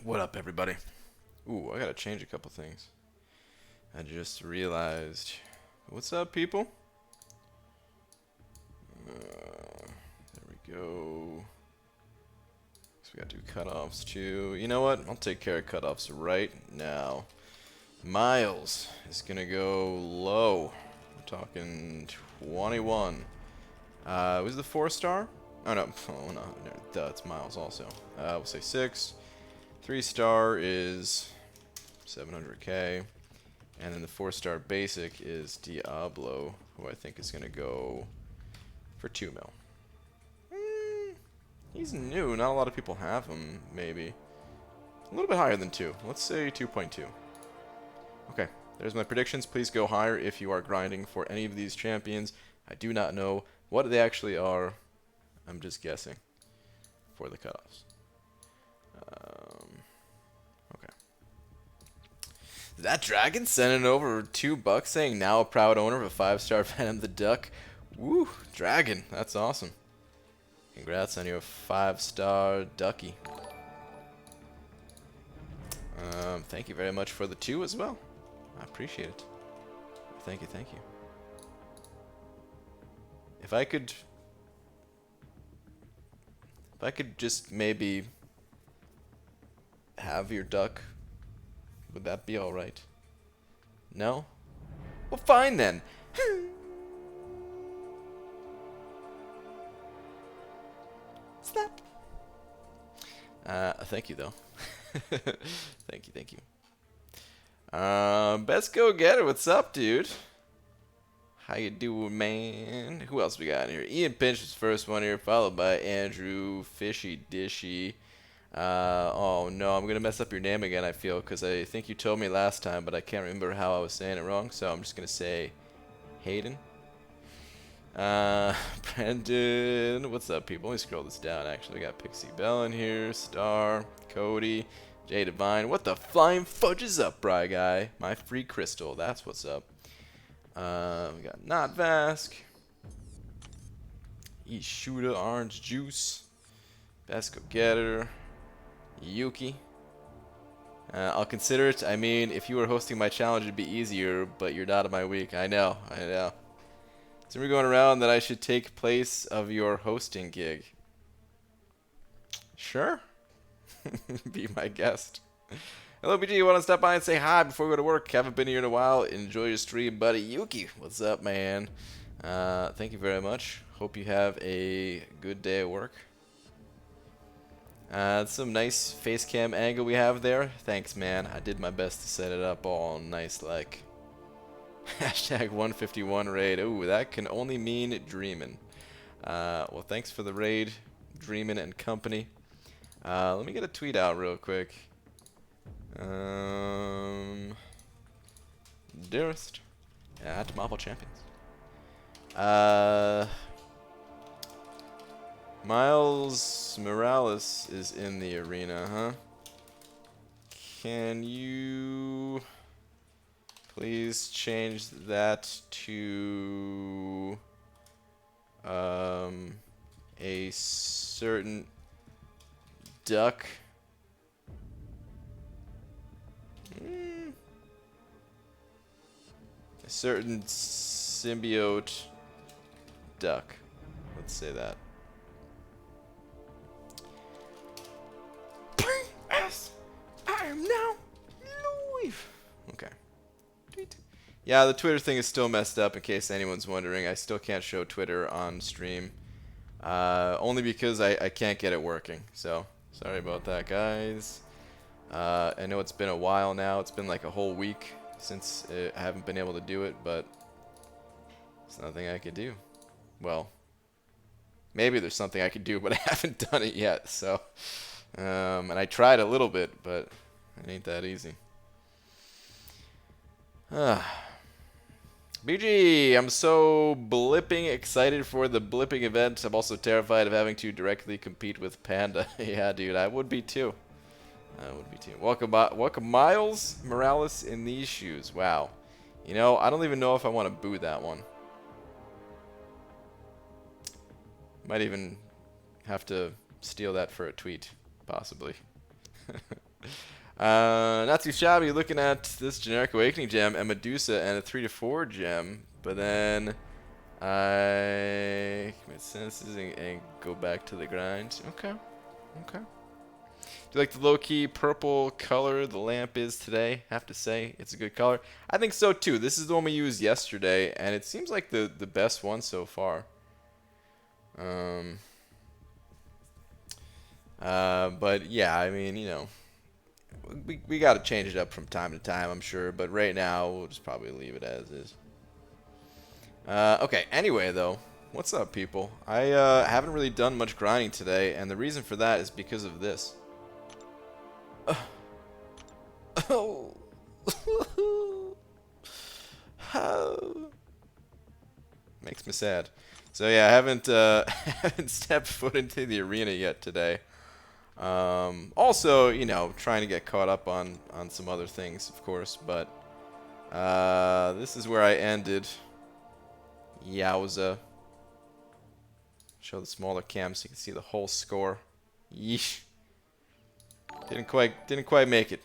What up, everybody? Ooh, I gotta change a couple things. I just realized. What's up, people? There we go. So we gotta do cutoffs too. You know what? I'll take care of cutoffs right now. Miles is gonna go low. We're talking 21. Was the 4-star? Oh no, oh no, duh, it's Miles also. We'll say 6. 3-star is 700k, and then the 4-star basic is Diablo, who I think is gonna go for 2 mil. He's new. Not a lot of people have him. Maybe a little bit higher than 2. Let's say 2.2. Okay, there's my predictions. Please go higher if you are grinding for any of these champions. I do not know what they actually are. I'm just guessing for the cutoffs. Okay. That dragon sending over $2 saying now a proud owner of a 5-star Venom the Duck. Woo, dragon, that's awesome. Congrats on your 5-star ducky. Thank you very much for the 2 as well. I appreciate it. Thank you, thank you. If I could just maybe have your duck, would that be alright? No? Well, fine then. Slap. Thank you though. Thank you, thank you. Best go getter, what's up, dude? How you doing, man? Who else we got in here? Ian Pinch was first one here, followed by Andrew Fishy Dishy. Oh no, I'm gonna mess up your name again, I feel, because I think you told me last time, but I can't remember how I was saying it wrong, so I'm just gonna say Hayden. Brandon, what's up, people? Let me scroll this down, actually. We got Pixie Bell in here, Star, Cody, Jay Divine. What the flying fudge is up, Bry Guy? My free crystal, that's what's up. We got Not Vask, Eat Shooter, Orange Juice, Best Go Getter, Yuki. I'll consider it. I mean, if you were hosting my challenge, it'd be easier, but you're not in my week. I know, I know. So we're going around that I should take place of your hosting gig. Sure. Be my guest. Hello, BG. You want to stop by and say hi before we go to work? Haven't been here in a while. Enjoy your stream, buddy. Yuki, what's up, man? Thank you very much. Hope you have a good day at work. Some nice face cam angle we have there. Thanks, man. I did my best to set it up all nice like. Hashtag 151 raid. Ooh, that can only mean dreamin'. Well, thanks for the raid, Dreamin' and company. Let me get a tweet out real quick. Dearest at Marvel Champions. Miles Morales is in the arena, huh? Can you please change that to a certain duck? A certain symbiote duck. Let's say that. Yes, I am now live. Okay. Tweet. Yeah, the Twitter thing is still messed up. In case anyone's wondering, I still can't show Twitter on stream. Only because I can't get it working. So sorry about that, guys. I know it's been a while now. It's been like a whole week since I haven't been able to do it, but there's nothing I could do. Well, maybe there's something I could do, but I haven't done it yet. So, and I tried a little bit, but it ain't that easy. BG, I'm so blipping excited for the blipping event. I'm also terrified of having to directly compete with Panda. Yeah, dude, I would be too. I would be too. Welcome Miles Morales in these shoes. Wow. You know, I don't even know if I want to boo that one. Might even have to steal that for a tweet, possibly. Not too shabby looking at this generic awakening gem, a Medusa, and a 3 to 4 gem. But then I commit senses and go back to the grind. Okay. Okay. Do you like the low-key purple color the lamp is today? Have to say, it's a good color. I think so too. This is the one we used yesterday, and it seems like the best one so far. But yeah, I mean, you know, we got to change it up from time to time, I'm sure. But right now, we'll just probably leave it as is. Okay, anyway, though, what's up, people? I haven't really done much grinding today, and the reason for that is because of this. Oh. Makes me sad. So yeah, I haven't stepped foot into the arena yet today. Also, you know, trying to get caught up on some other things, of course, but this is where I ended. Yowza. Show the smaller cam so you can see the whole score. Yeesh. Didn't quite make it.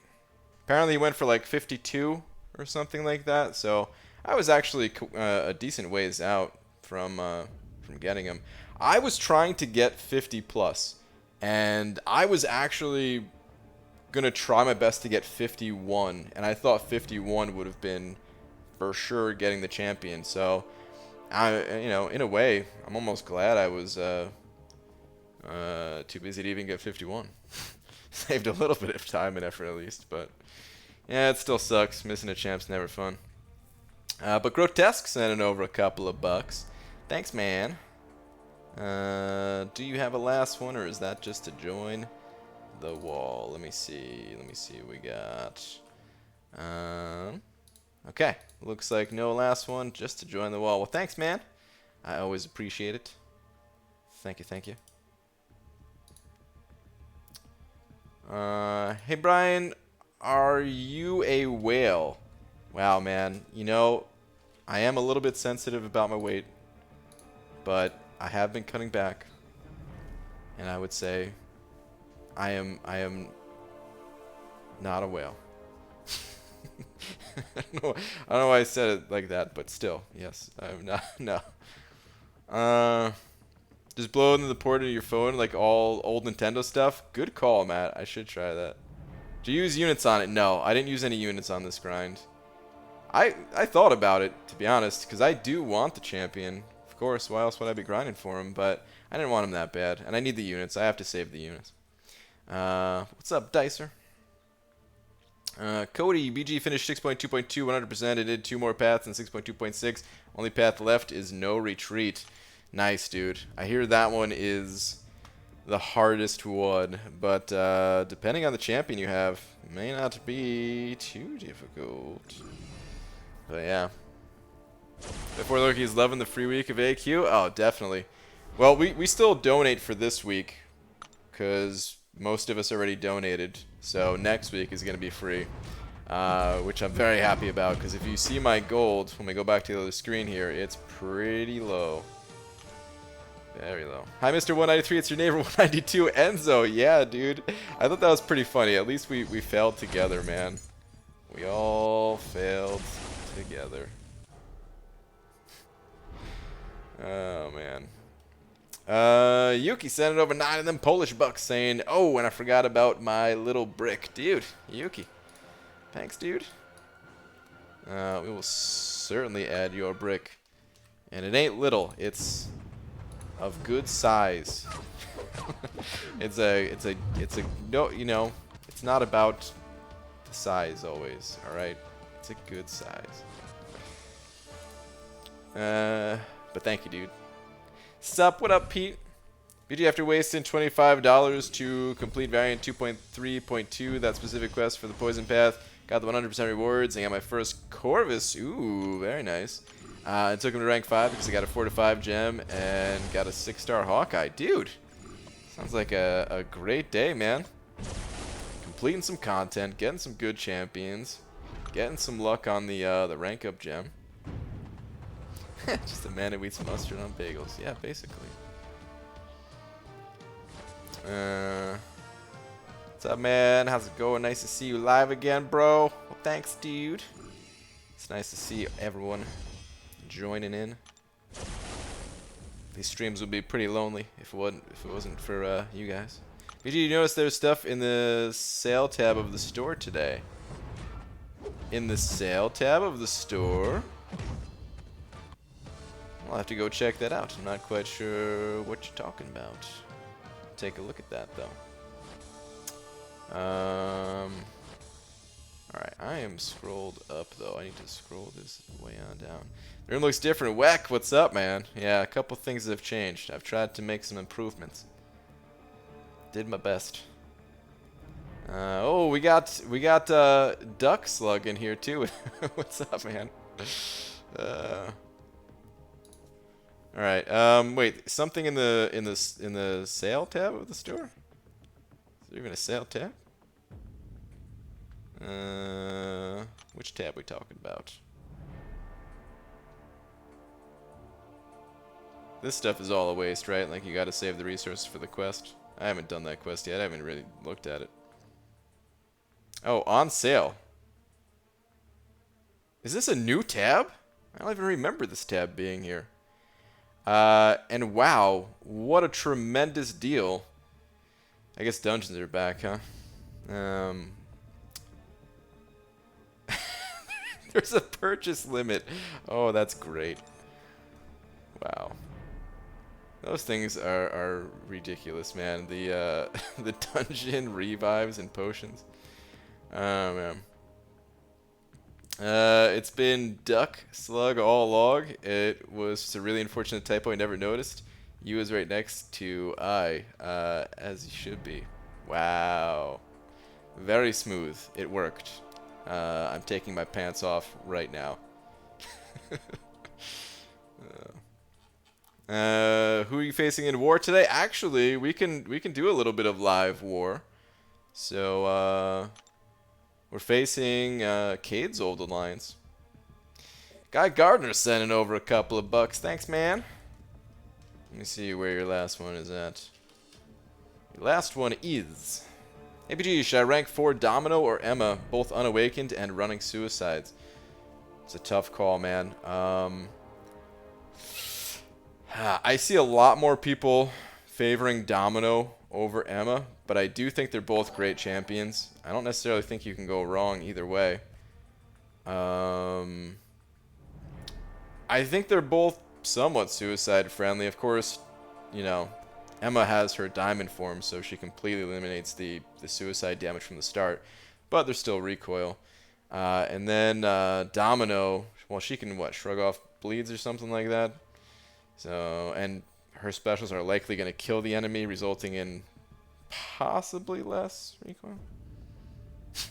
Apparently he went for like 52 or something like that, so I was actually a decent ways out from getting him. I was trying to get 50 plus, and I was actually gonna try my best to get 51, and I thought 51 would have been for sure getting the champion. So you know, in a way, I'm almost glad I was too busy to even get 51. Saved a little bit of time and effort at least, but yeah, it still sucks. Missing a champ's never fun. But Grotesque sending over a couple of bucks. Thanks, man. Do you have a last one, or is that just to join the wall? Let me see. Let me see what we got. Okay. Looks like no last one, just to join the wall. Well, thanks, man. I always appreciate it. Thank you, thank you. Hey, Brian, are you a whale? Wow, man. You know, I am a little bit sensitive about my weight, but I have been cutting back, and I would say I am not a whale. I don't know why I said it like that, but still, yes, I'm not. No. Just blow into the port of your phone like all old Nintendo stuff. Good call, Matt. I should try that. Do you use units on it? No, I didn't use any units on this grind. I thought about it, to be honest, because I do want the champion. Of course, why else would I be grinding for him? But I didn't want him that bad, and I need the units. I have to save the units. What's up, Dicer? Cody, BG finished 6.2.2, 100%. It did 2 more paths in 6.2.6. Only path left is no retreat. Nice, dude. I hear that one is the hardest one, but depending on the champion you have, it may not be too difficult. But yeah. Before Loki's loving the free week of AQ? Oh, definitely. Well, we still donate for this week, because most of us already donated. So next week is going to be free, which I'm very happy about, because if you see my gold, when we go back to the other screen here, it's pretty low. Very low. Hi, Mr. 193. It's your neighbor 192, Enzo. Yeah, dude. I thought that was pretty funny. At least we failed together, man. We all failed together. Oh, man. Yuki sent it over 9 of them Polish bucks saying, oh, and I forgot about my little brick. Dude, Yuki. Thanks, dude. We will certainly add your brick. And it ain't little. It's of good size. it's a no, you know, it's not about the size always, all right? It's a good size. But thank you, dude. Sup, what up, Pete? BG, after wasting $25 to complete variant 2.3.2, that specific quest for the poison path, got the 100% rewards and got my first Corvus. Ooh, very nice. It took him to rank 5 because I got a 4 to 5 gem and got a 6-star Hawkeye. Dude, sounds like a great day, man. Completing some content, getting some good champions, getting some luck on the rank up gem. Just a man who eats mustard on bagels. Yeah, basically. Let's What's up, man? How's it going? Nice to see you live again, bro. Well, thanks, dude. It's nice to see everyone joining in. These streams would be pretty lonely if it wasn't for you guys. Did you notice there's stuff in the sale tab of the store today? In the sale tab of the store? I'll have to go check that out. I'm not quite sure what you're talking about. Take a look at that, though. Alright, I am scrolled up, though. I need to scroll this way on down. The room looks different. Weck, what's up, man? Yeah, a couple things have changed. I've tried to make some improvements. Did my best. Oh, we got Duck Slug in here, too. What's up, man? Alright, wait, something in the sale tab of the store? Is there even a sale tab? Which tab we talking about? This stuff is all a waste, right? Like, you gotta save the resources for the quest. I haven't done that quest yet. I haven't really looked at it. Oh, on sale. Is this a new tab? I don't even remember this tab being here. And wow, what a tremendous deal. I guess dungeons are back, huh? There's a purchase limit. Oh, that's great. Wow. Those things are ridiculous, man. The the dungeon revives and potions. Oh, man. It's been Duck Slug all along. It was just a really unfortunate typo I never noticed. U is right next to I, as you should be. Wow. Very smooth. It worked. I'm taking my pants off right now. Who are you facing in war today? Actually, we can do a little bit of live war. So, we're facing Cade's old alliance. Guy Gardner sending over a couple of bucks. Thanks, man. Let me see where your last one is at. Your last one is... APG, should I rank 4 Domino or Emma? Both unawakened and running suicides. It's a tough call, man. I see a lot more people favoring Domino over Emma, but I do think they're both great champions. I don't necessarily think you can go wrong either way. I think they're both somewhat suicide friendly. Of course, you know, Emma has her diamond form, so she completely eliminates the suicide damage from the start, but there's still recoil. And then Domino, well, she can, what, shrug off bleeds or something like that? So, and her specials are likely going to kill the enemy, resulting in possibly less recoil.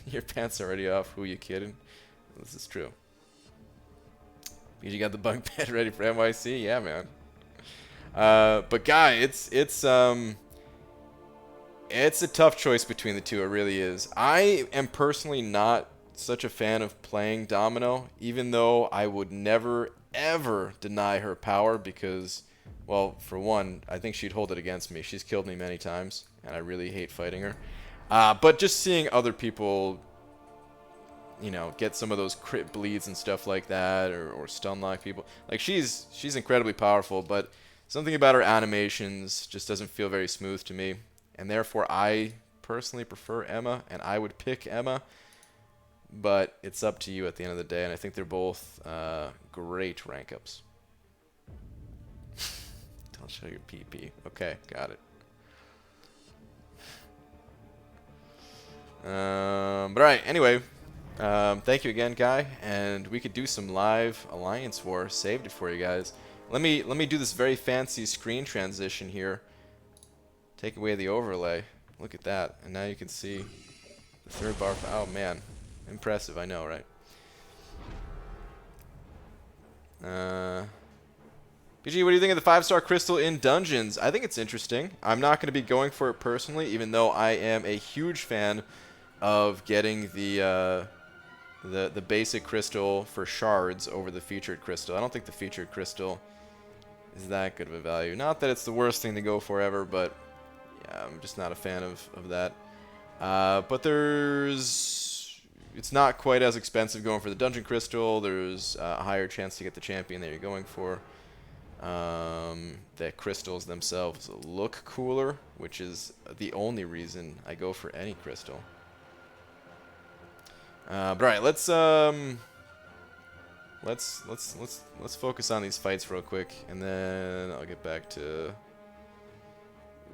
Your pants are already off. Who you kidding? This is true. You got the bunk bed ready for NYC? Yeah, man. But Guy, it's a tough choice between the two. It really is. I am personally not such a fan of playing Domino, even though I would never ever deny her power because, well, for one, I think she'd hold it against me. She's killed me many times, and I really hate fighting her. But just seeing other people, you know, get some of those crit bleeds and stuff like that, or stun lock people, like she's incredibly powerful, but something about her animations just doesn't feel very smooth to me, and therefore I personally prefer Emma, and I would pick Emma. But it's up to you at the end of the day, and I think they're both great rank ups. Don't show your PP. Okay, got it. But alright, anyway, thank you again, Guy, and we could do some live Alliance War. Saved it for you guys. Let me do this very fancy screen transition here. Take away the overlay. Look at that, and now you can see the third bar. Oh man. Impressive, I know, right? BG, what do you think of the 5-star crystal in dungeons? I think it's interesting. I'm not going to be going for it personally, even though I am a huge fan of getting the basic crystal for shards over the featured crystal. I don't think the featured crystal is that good of a value. Not that it's the worst thing to go for ever, but yeah, I'm just not a fan of that. But it's not quite as expensive going for the Dungeon Crystal. There's a higher chance to get the champion that you're going for. The crystals themselves look cooler, which is the only reason I go for any crystal. But alright, let's focus on these fights real quick, and then I'll get back to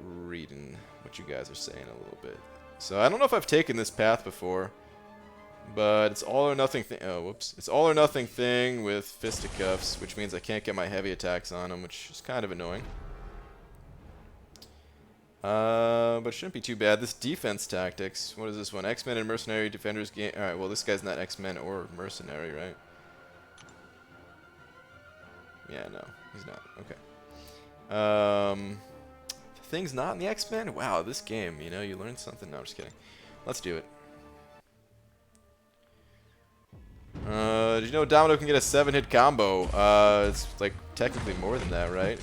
reading what you guys are saying a little bit. So I don't know if I've taken this path before, but it's all or nothing thing. Oh, whoops! It's all or nothing thing with fisticuffs, which means I can't get my heavy attacks on them, which is kind of annoying. But it shouldn't be too bad. This defense tactics. What is this one? X-Men and mercenary defenders game. All right. Well, this guy's not X-Men or mercenary, right? Yeah, no, he's not. Okay. Things not in the X-Men? Wow, this game, you know, you learned something. No, I'm just kidding. Let's do it. Did you know Domino can get a 7-hit combo? It's like technically more than that, right?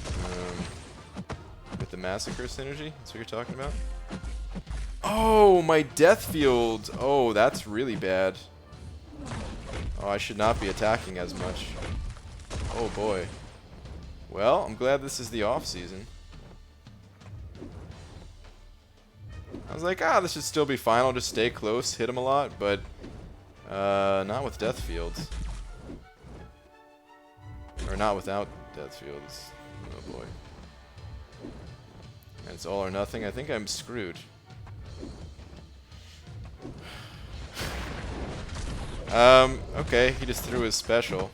With the Massacre synergy? That's what you're talking about? Oh, my death field! Oh, that's really bad. Oh, I should not be attacking as much. Oh boy. Well, I'm glad this is the off-season. I was like, this should still be fine. I'll just stay close, hit him a lot, but not with death fields. Or not without death fields. Oh boy. And it's all or nothing. I think I'm screwed. Okay, he just threw his special.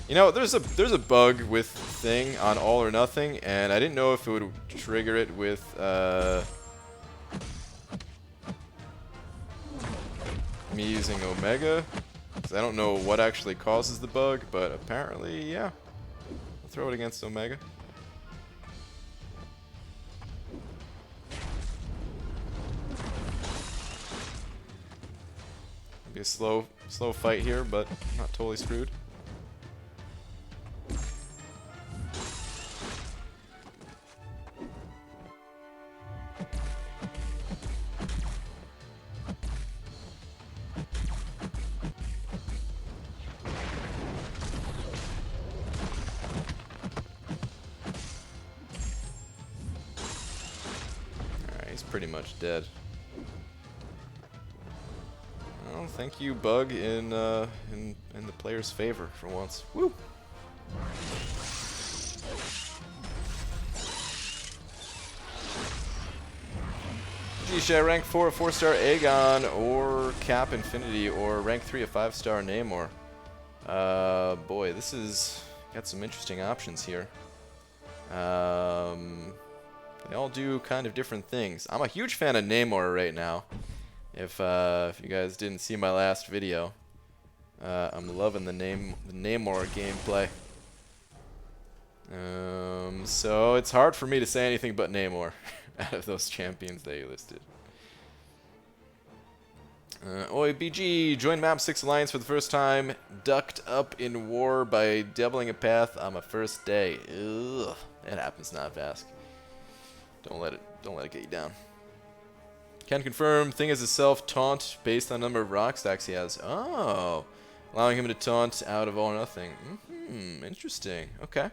You know, there's a bug with thing on all or nothing, and I didn't know if it would trigger it with me using Omega, because I don't know what actually causes the bug, but apparently, yeah. I'll throw it against Omega. Be a slow fight here, but not totally screwed. He's pretty much dead. Well, thank you, bug, in the player's favor for once. Woo! Should I rank 4 a 4-star Aegon, or cap Infinity, or rank 3 a 5-star Namor? Boy, this is got some interesting options here. They all do kind of different things. I'm a huge fan of Namor right now. If you guys didn't see my last video, I'm loving the Namor gameplay. So it's hard for me to say anything but Namor out of those champions that you listed. Oi, BG, joined Map 6 Alliance for the first time. Ducked up in war by doubling a path on my first day. Ugh, that happens not fast. Don't let it get you down. Can confirm, thing is a self-taunt based on number of rock stacks he has. Oh, allowing him to taunt out of all or nothing. Interesting. Okay.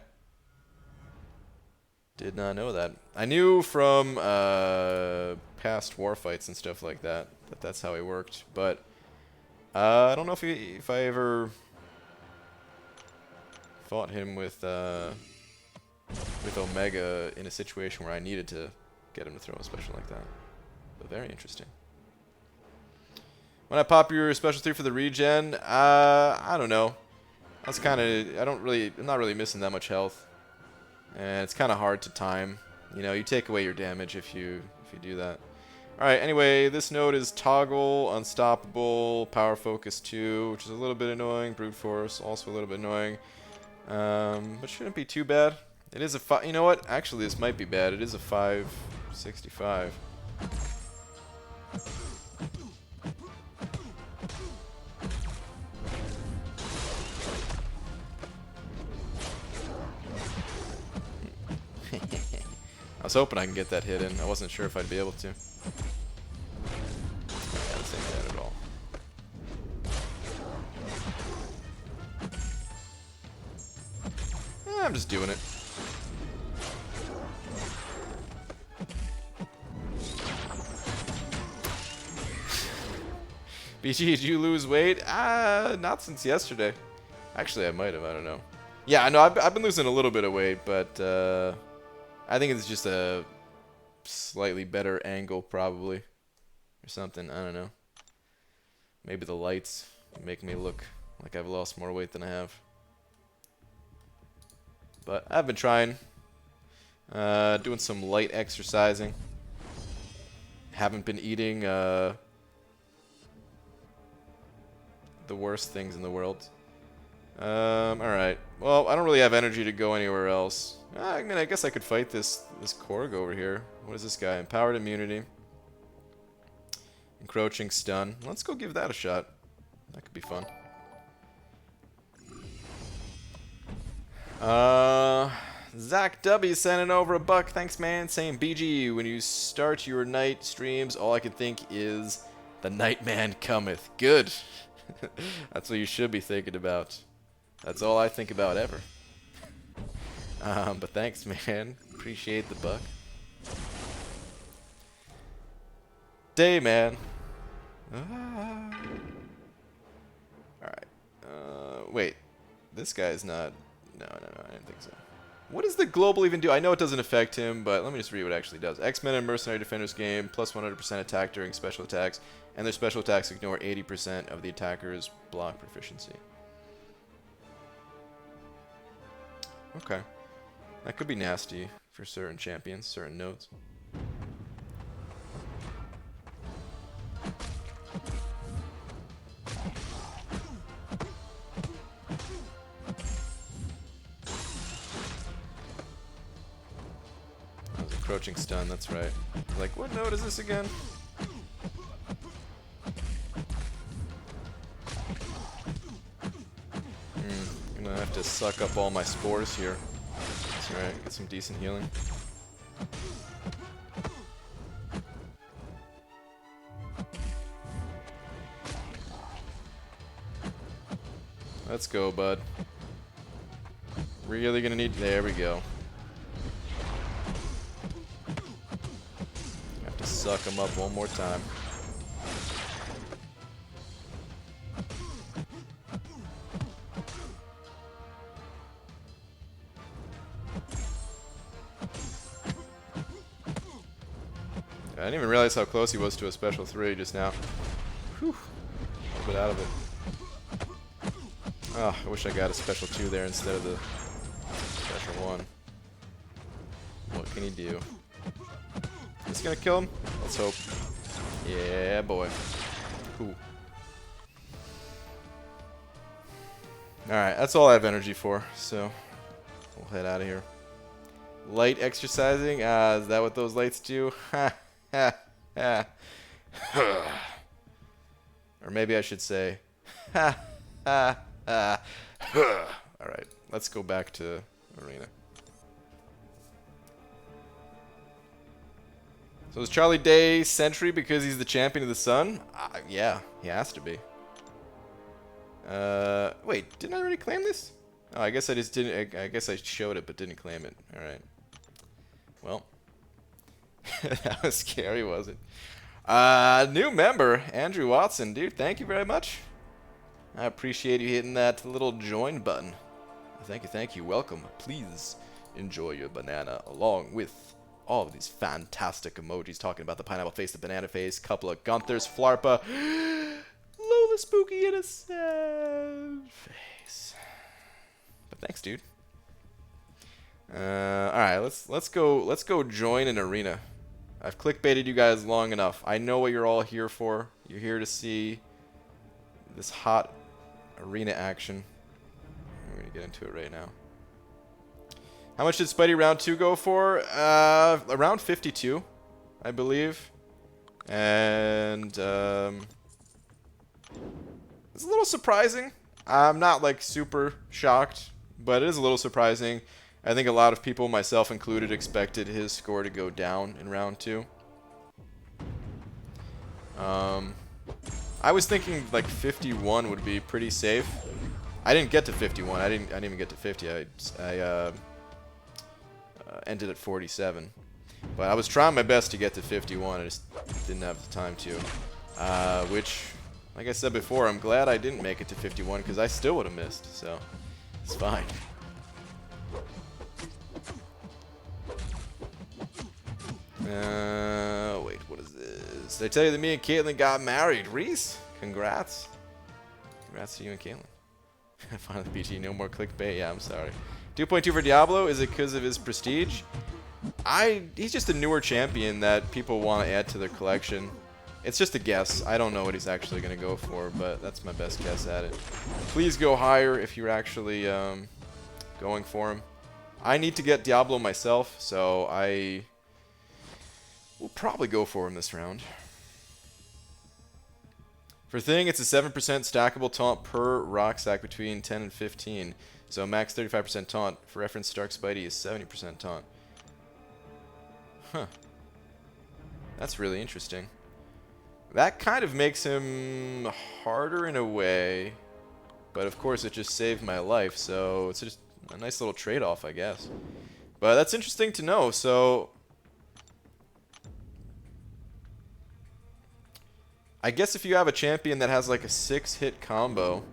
Did not know that. I knew from past war fights and stuff like that that's how he worked, but I don't know if I ever fought him with Omega in a situation where I needed to get him to throw a special like that. But very interesting. When I pop your special 3 for the regen, I don't know. That's kind of I'm not really missing that much health, and it's kind of hard to time. You know, you take away your damage if you do that. All right. Anyway, this node is toggle, unstoppable, power focus 2, which is a little bit annoying. Brute force also a little bit annoying, but shouldn't be too bad. It is a you know what? Actually, this might be bad. It is a 565. I was hoping I can get that hit in. I wasn't sure if I'd be able to. I'm just doing it. BG, did you lose weight? Not since yesterday. Actually, I might have. I don't know. Yeah, I know. I've been losing a little bit of weight, but I think it's just a slightly better angle, probably, or something. I don't know. Maybe the lights make me look like I've lost more weight than I have. But I've been trying, doing some light exercising. Haven't been eating the worst things in the world. Alright. Well, I don't really have energy to go anywhere else. I mean, I guess I could fight this Korg over here. What is this guy? Empowered immunity. Encroaching stun. Let's go give that a shot. That could be fun. Zach W sending over $1. Thanks, man. Saying, BG, when you start your night streams, all I can think is the Nightman cometh. Good. That's what you should be thinking about. That's all I think about ever. But thanks, man. Appreciate the $1. Day, man. Alright. Wait. This guy's not... No, I didn't think so. What does the global even do? I know it doesn't affect him, but let me just read what it actually does. X-Men and Mercenary Defenders game, plus 100% attack during special attacks, and their special attacks ignore 80% of the attacker's block proficiency. Okay. That could be nasty for certain champions, certain nodes. Approaching stun, that's right. Like, what node is this again? I'm gonna have to suck up all my spores here. That's right, get some decent healing. Let's go, bud. Really gonna need... There we go. Suck him up one more time. I didn't even realize how close he was to a special 3 just now. Whew. A little bit out of it. Oh, I wish I got a special 2 there instead of the special 1. What can he do? Is he gonna kill him? Let's hope. Yeah, boy. Cool. Alright, that's all I have energy for, so we'll head out of here. Light exercising? Is that what those lights do? Ha ha ha. Or maybe I should say ha ha ha. Alright, let's go back to arena. So is Charlie Day Sentry because he's the champion of the sun? Yeah, he has to be. Wait, didn't I already claim this? Oh, I guess I just didn't. I guess I showed it but didn't claim it. All right. Well, that was scary, wasn't it? New member, Andrew Watson, dude. Thank you very much. I appreciate you hitting that little join button. Thank you, thank you. Welcome. Please enjoy your banana along with all of these fantastic emojis talking about the pineapple face, the banana face, couple of Gunthers, Flarpa, Lola Spooky, and a sad face. But thanks, dude. All right, let's go join an arena. I've clickbaited you guys long enough. I know what you're all here for. You're here to see this hot arena action. I'm gonna get into it right now. How much did Spidey round 2 go for? Around 52, I believe. And it's a little surprising. I'm not like super shocked, but it is a little surprising. I think a lot of people, myself included, expected his score to go down in round 2. I was thinking like 51 would be pretty safe. I didn't get to 51. I didn't even get to 50. I ended at 47. But I was trying my best to get to 51. I just didn't have the time to. Which, like I said before, I'm glad I didn't make it to 51 because I still would have missed. So it's fine. Wait, what is this? Did I tell you that me and Caitlin got married? Reese, congrats. Congrats to you and Caitlin. Finally, BG, no more clickbait. Yeah, I'm sorry. 2.2 for Diablo. Is it because of his prestige? He's just a newer champion that people want to add to their collection. It's just a guess. I don't know what he's actually going to go for, but that's my best guess at it. Please go higher if you're actually going for him. I need to get Diablo myself, so I will probably go for him this round. For Thing, it's a 7% stackable taunt per rock stack between 10 and 15. So max 35% taunt. For reference, Stark Spidey is 70% taunt. Huh. That's really interesting. That kind of makes him harder in a way. But of course it just saved my life, so it's just a nice little trade-off, I guess. But that's interesting to know, so I guess if you have a champion that has like a 6-hit combo,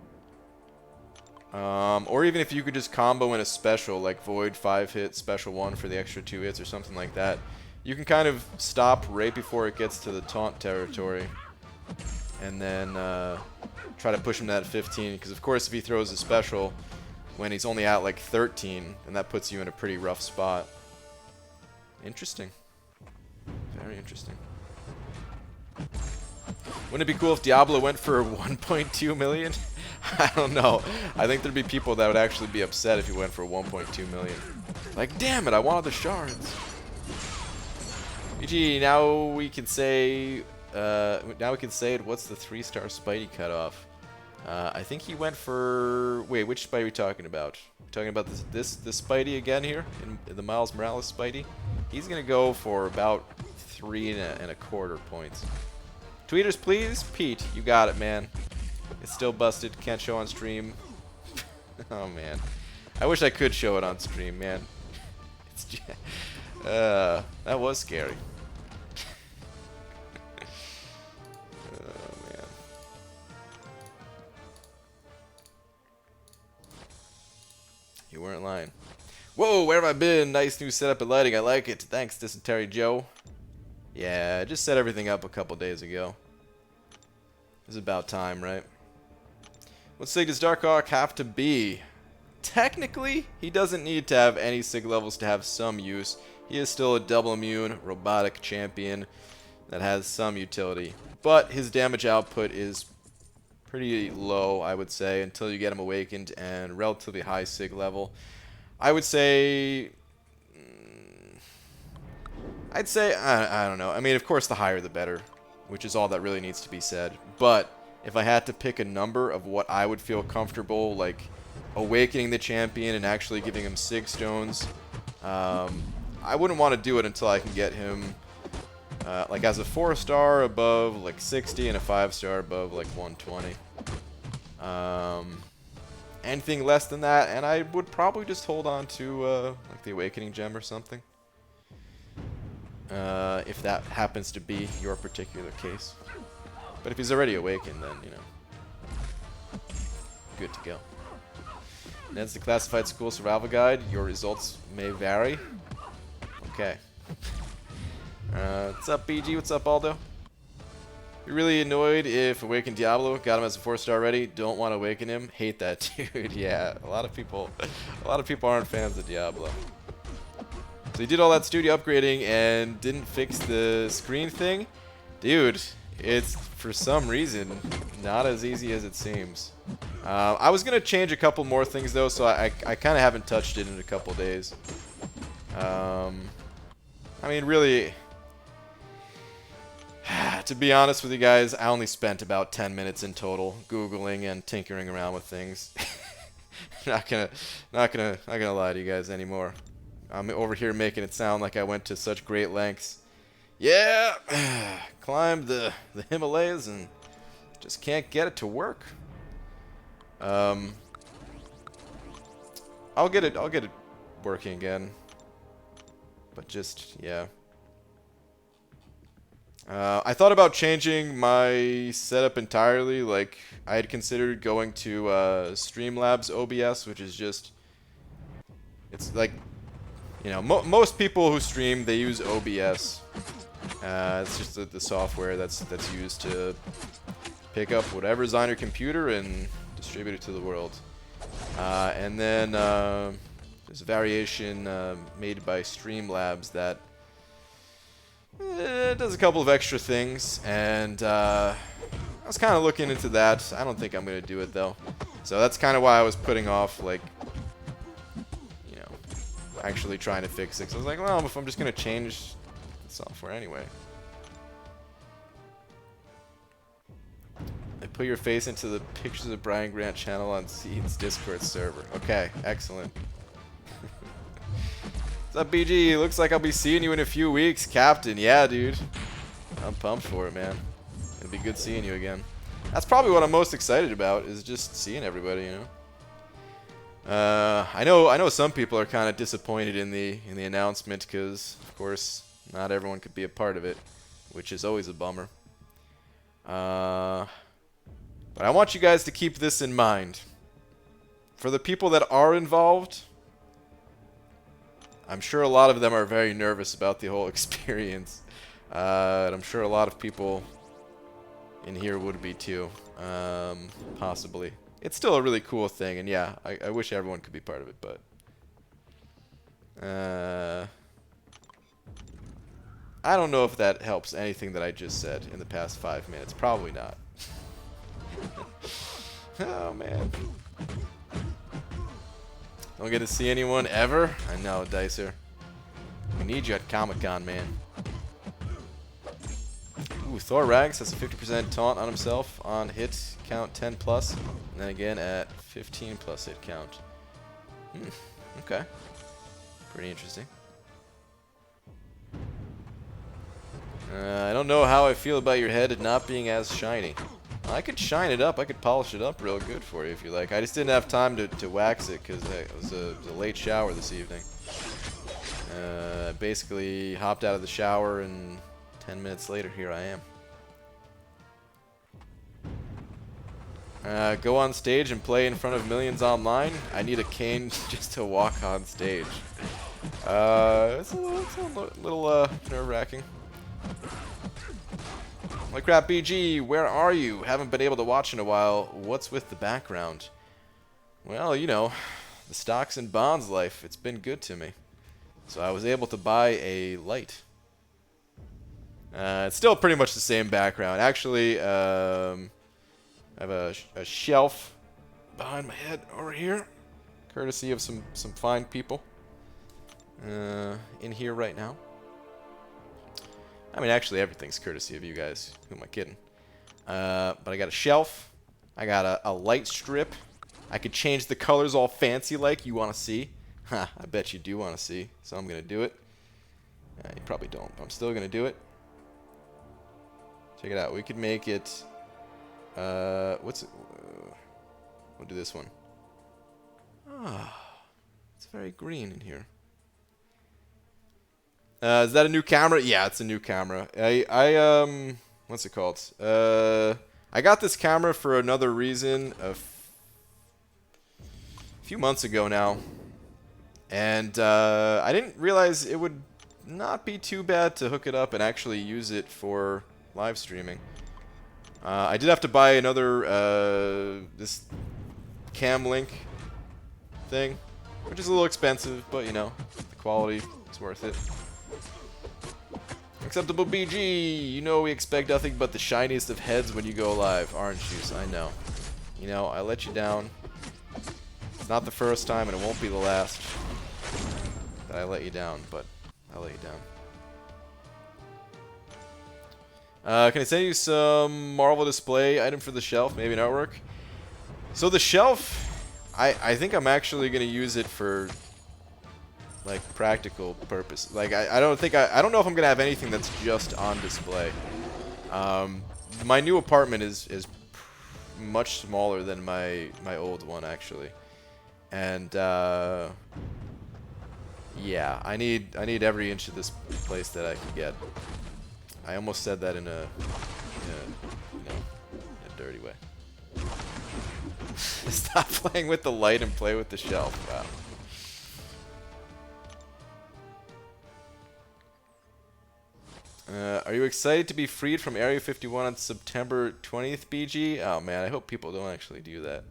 or even if you could just combo in a special, like Void 5-hit, special 1 for the extra 2 hits or something like that, you can kind of stop right before it gets to the taunt territory, and then try to push him to that 15, because of course if he throws a special when he's only at like 13, then that puts you in a pretty rough spot. Interesting. Very interesting. Wouldn't it be cool if Diablo went for 1.2 million? I don't know. I think there'd be people that would actually be upset if he went for 1.2 million. Like, damn it, I wanted the shards. BG, now we can say what's the 3-star Spidey cutoff? I think he went for, wait, which Spidey are we talking about? We're talking about this Spidey again here, in the Miles Morales Spidey. He's gonna go for about 3.25 points. Tweeters, please. Pete, you got it, man. It's still busted. Can't show on stream. Oh, man. I wish I could show it on stream, man. It's just, that was scary. Oh, man. You weren't lying. Whoa, where have I been? Nice new setup and lighting. I like it. Thanks, Dysentery Joe. Yeah, I just set everything up a couple days ago. It's about time, right? What sig does Darkhawk have to be? Technically, he doesn't need to have any sig levels to have some use. He is still a double immune robotic champion that has some utility. But his damage output is pretty low, I would say, until you get him awakened and relatively high sig level. I would say... I don't know. I mean, of course, the higher the better, which is all that really needs to be said. But if I had to pick a number of what I would feel comfortable, like awakening the champion and actually giving him sig stones, I wouldn't want to do it until I can get him, like as a 4-star above like 60 and a 5-star above like 120. Anything less than that, and I would probably just hold on to like the awakening gem or something. If that happens to be your particular case. But if he's already awakened, then, you know, good to go. Ned's the Classified School Survival Guide. Your results may vary. Okay. What's up, BG? What's up, Aldo? You're really annoyed if Awakened Diablo got him as a 4-star already. Don't want to awaken him. Hate that dude. Yeah, a lot of people aren't fans of Diablo. So he did all that studio upgrading and didn't fix the screen thing. Dude, it's for some reason not as easy as it seems. I was gonna change a couple more things though, so I kind of haven't touched it in a couple days. I mean, really, to be honest with you guys, I only spent about 10 minutes in total Googling and tinkering around with things. not gonna lie to you guys anymore. I'm over here making it sound like I went to such great lengths. Yeah, climbed the Himalayas and just can't get it to work. I'll get it working again. But just, yeah. I thought about changing my setup entirely. Like, I had considered going to Streamlabs OBS, which is just, it's like, you know, most people who stream, they use OBS. It's just the software that's used to pick up whatever's on your computer and distribute it to the world. And then there's a variation made by Streamlabs that does a couple of extra things, and I was kind of looking into that. I don't think I'm going to do it, though. So that's kind of why I was putting off, like, you know, actually trying to fix it. So I was like, well, if I'm just going to change the software anyway. I put your face into the Pictures of Brian Grant channel on Seed's Discord server. Okay, excellent. What's up, BG? Looks like I'll be seeing you in a few weeks, Captain. Yeah, dude. I'm pumped for it, man. It'll be good seeing you again. That's probably what I'm most excited about, is just seeing everybody, you know. I know some people are kind of disappointed in the announcement because, of course, not everyone could be a part of it, which is always a bummer. But I want you guys to keep this in mind. For the people that are involved, I'm sure a lot of them are very nervous about the whole experience. And I'm sure a lot of people in here would be too, possibly. It's still a really cool thing, and yeah, I wish everyone could be part of it, but I don't know if that helps anything that I just said in the past 5 minutes. Probably not. Oh, man. Don't get to see anyone ever? I know, Dicer. We need you at Comic-Con, man. Ooh, Thor Rags has a 50% taunt on himself on hit count 10 plus, and then again at 15 plus hit count. Okay. Pretty interesting. I don't know how I feel about your head not being as shiny. I could shine it up. I could polish it up real good for you if you like. I just didn't have time to wax it because it was a late shower this evening. Basically hopped out of the shower and 10 minutes later, here I am. Go on stage and play in front of millions online. I need a cane just to walk on stage. It's a little nerve-wracking. Like crap, BG, where are you? Haven't been able to watch in a while. What's with the background? Well, you know, the stocks and bonds life. It's been good to me. So I was able to buy a light. It's still pretty much the same background. Actually, I have a shelf behind my head over here, courtesy of some fine people in here right now. I mean, actually, everything's courtesy of you guys. Who am I kidding? But I got a shelf. I got a light strip. I could change the colors all fancy like you want to see. Ha, I bet you do want to see. So I'm going to do it. You probably don't, but I'm still going to do it. Check it out. We could make it... what's it? We'll do this one. Ah, it's very green in here. Is that a new camera? Yeah, it's a new camera. What's it called? I got this camera for another reason a few months ago now. And I didn't realize it would not be too bad to hook it up and actually use it for live streaming. I did have to buy another, this Cam Link thing, which is a little expensive, but you know, the quality is worth it. Acceptable BG, you know we expect nothing but the shiniest of heads when you go live. Orange juice, I know. You know, I let you down. It's not the first time and it won't be the last that I let you down, but I let you down. Can I send you some Marvel display item for the shelf? Maybe an artwork? So the shelf, I think I'm actually going to use it for like practical purpose. Like I don't know if I'm gonna have anything that's just on display. My new apartment is much smaller than my old one actually. And yeah, I need every inch of this place that I can get. I almost said that in a dirty way. Stop playing with the light and play with the shelf. Wow. Are you excited to be freed from Area 51 on September 20th, BG? Oh man, I hope people don't actually do that.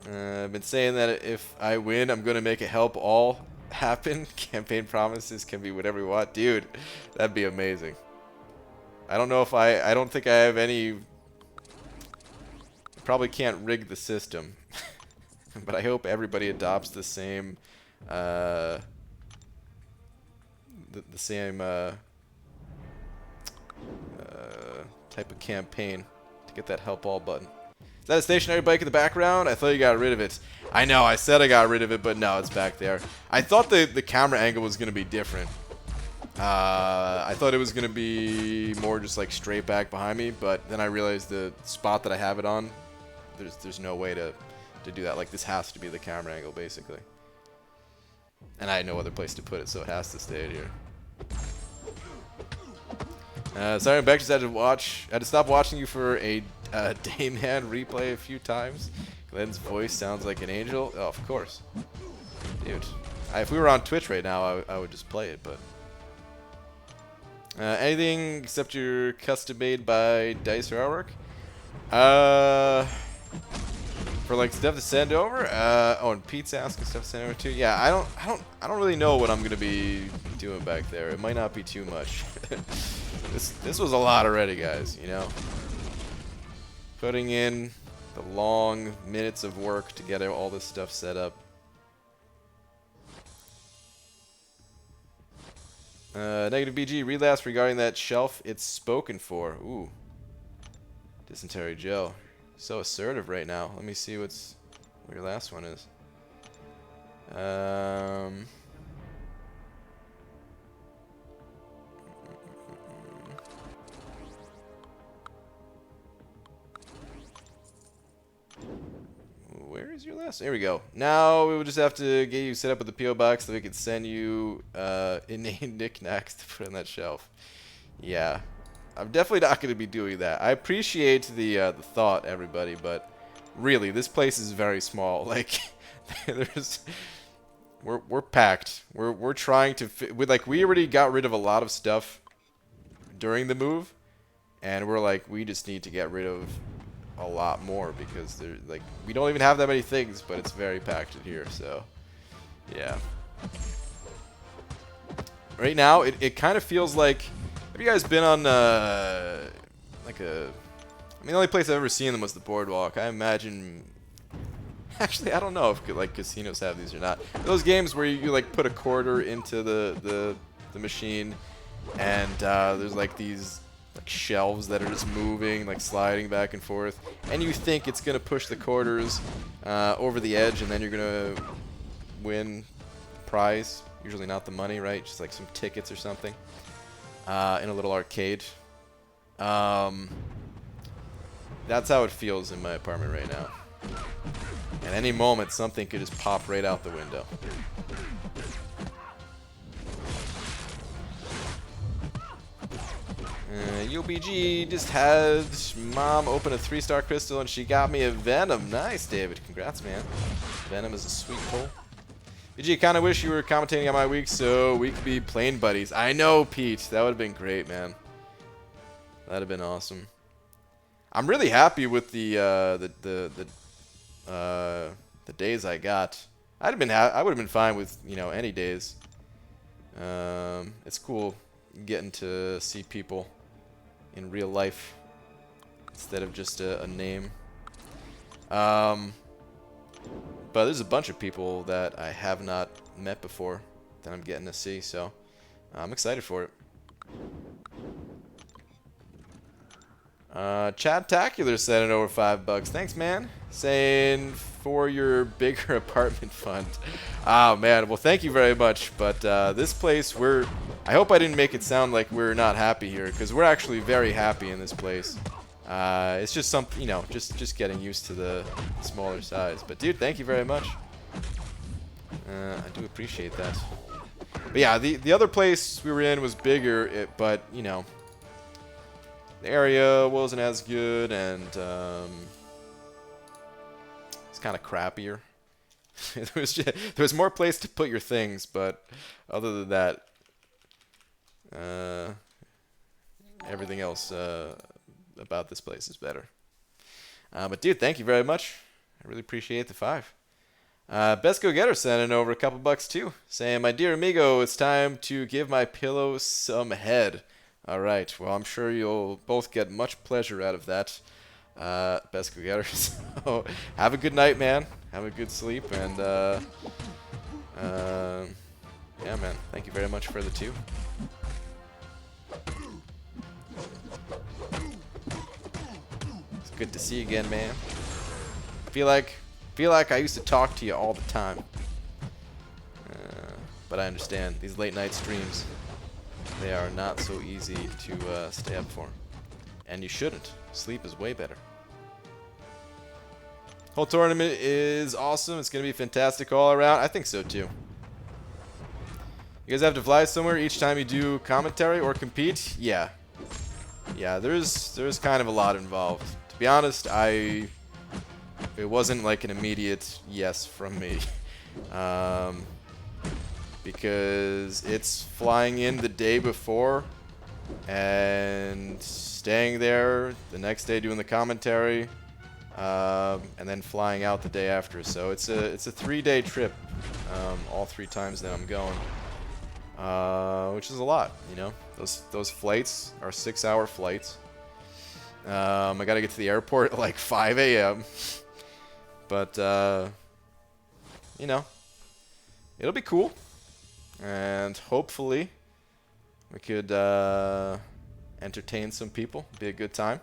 I've been saying that if I win, I'm going to make it help all happen. Campaign promises can be whatever you want. Dude, that'd be amazing. I don't know if I don't think I have any... Probably can't rig the system. But I hope everybody adopts the same... the same type of campaign to get that help all button. Is that a stationary bike in the background? I thought you got rid of it. I know, I said I got rid of it, but no, it's back there. I thought the camera angle was going to be different. I thought it was going to be more just like straight back behind me, but then I realized the spot that I have it on, there's no way to do that. Like, this has to be the camera angle, basically. And I had no other place to put it, so it has to stay here. Sorry, Beck just had to stop watching you for a Dayman replay a few times. Glenn's voice sounds like an angel. Oh, of course. Dude. If we were on Twitch right now, I would just play it, but... anything except your custom made by Dice or artwork? For like stuff to send over? Oh, and Pete's asking stuff to send over too. Yeah, I don't really know what I'm gonna be doing back there. It might not be too much. This was a lot already, guys, you know? Putting in the long minutes of work to get all this stuff set up. Negative BG, relapse regarding that shelf. It's spoken for. Ooh. Dysentery Joe. So assertive right now. Let me see what your last one is. Where is your last? There we go. Now we will just have to get you set up with the PO box so we can send you inane knickknacks to put on that shelf. Yeah, I'm definitely not going to be doing that. I appreciate the thought, everybody, but really, this place is very small. Like, we're packed. We're trying to we already got rid of a lot of stuff during the move, and we're like, we just need to get rid of a lot more because we don't even have that many things, but it's very packed in here. So yeah, right now it kind of feels like, have you guys been on I mean, the only place I've ever seen them was the boardwalk. I imagine, actually I don't know if like casinos have these or not, those games where you like put a quarter into the machine and there's like these like shelves that are just moving, like sliding back and forth, and you think it's gonna push the quarters over the edge, and then you're gonna win the prize. Usually not the money, right? Just like some tickets or something in a little arcade. That's how it feels in my apartment right now. At any moment, something could just pop right out the window. UBG just had mom open a 3-star crystal and she got me a Venom. Nice, David. Congrats, man. Venom is a sweet pull. BG, kind of wish you were commentating on my week so we could be playing buddies. I know, Pete. That would have been great, man. That would have been awesome. I'm really happy with the days I got. I would have been fine with, you know, any days. It's cool getting to see people in real life instead of just a name. But there's a bunch of people that I have not met before that I'm getting to see, so I'm excited for it. Chadtacular sent it over $5. Thanks, man. Saying for your bigger apartment fund. Oh man, well thank you very much. But this place, I hope I didn't make it sound like we're not happy here, because we're actually very happy in this place. It's just something, you know, just getting used to the smaller size. But dude, thank you very much. I do appreciate that. But yeah, the other place we were in was bigger, but you know, the area wasn't as good, and it's kind of crappier. There was more place to put your things, but other than that, everything else about this place is better. But dude, thank you very much. I really appreciate the 5. Best Go Getter sending over a couple bucks too, saying, "My dear amigo, it's time to give my pillow some head." All right, well, I'm sure you'll both get much pleasure out of that, Best Go Getter. So have a good night, man. Have a good sleep, and yeah, man. Thank you very much for the 2. It's good to see you again, man. Feel like I used to talk to you all the time. But I understand these late night streams, they are not so easy to stay up for. And you shouldn't. Sleep is way better. Whole tournament is awesome. It's going to be fantastic all around. I think so too. You guys have to fly somewhere each time you do commentary or compete? Yeah. Yeah, there's kind of a lot involved. To be honest, it wasn't like an immediate yes from me. Because it's flying in the day before and staying there the next day doing the commentary, and then flying out the day after. So it's a 3-day trip, all 3 times that I'm going, which is a lot, you know. Those flights are 6-hour flights. I gotta get to the airport at like 5 a.m. But you know, it'll be cool, and hopefully we could entertain some people. Be a good time.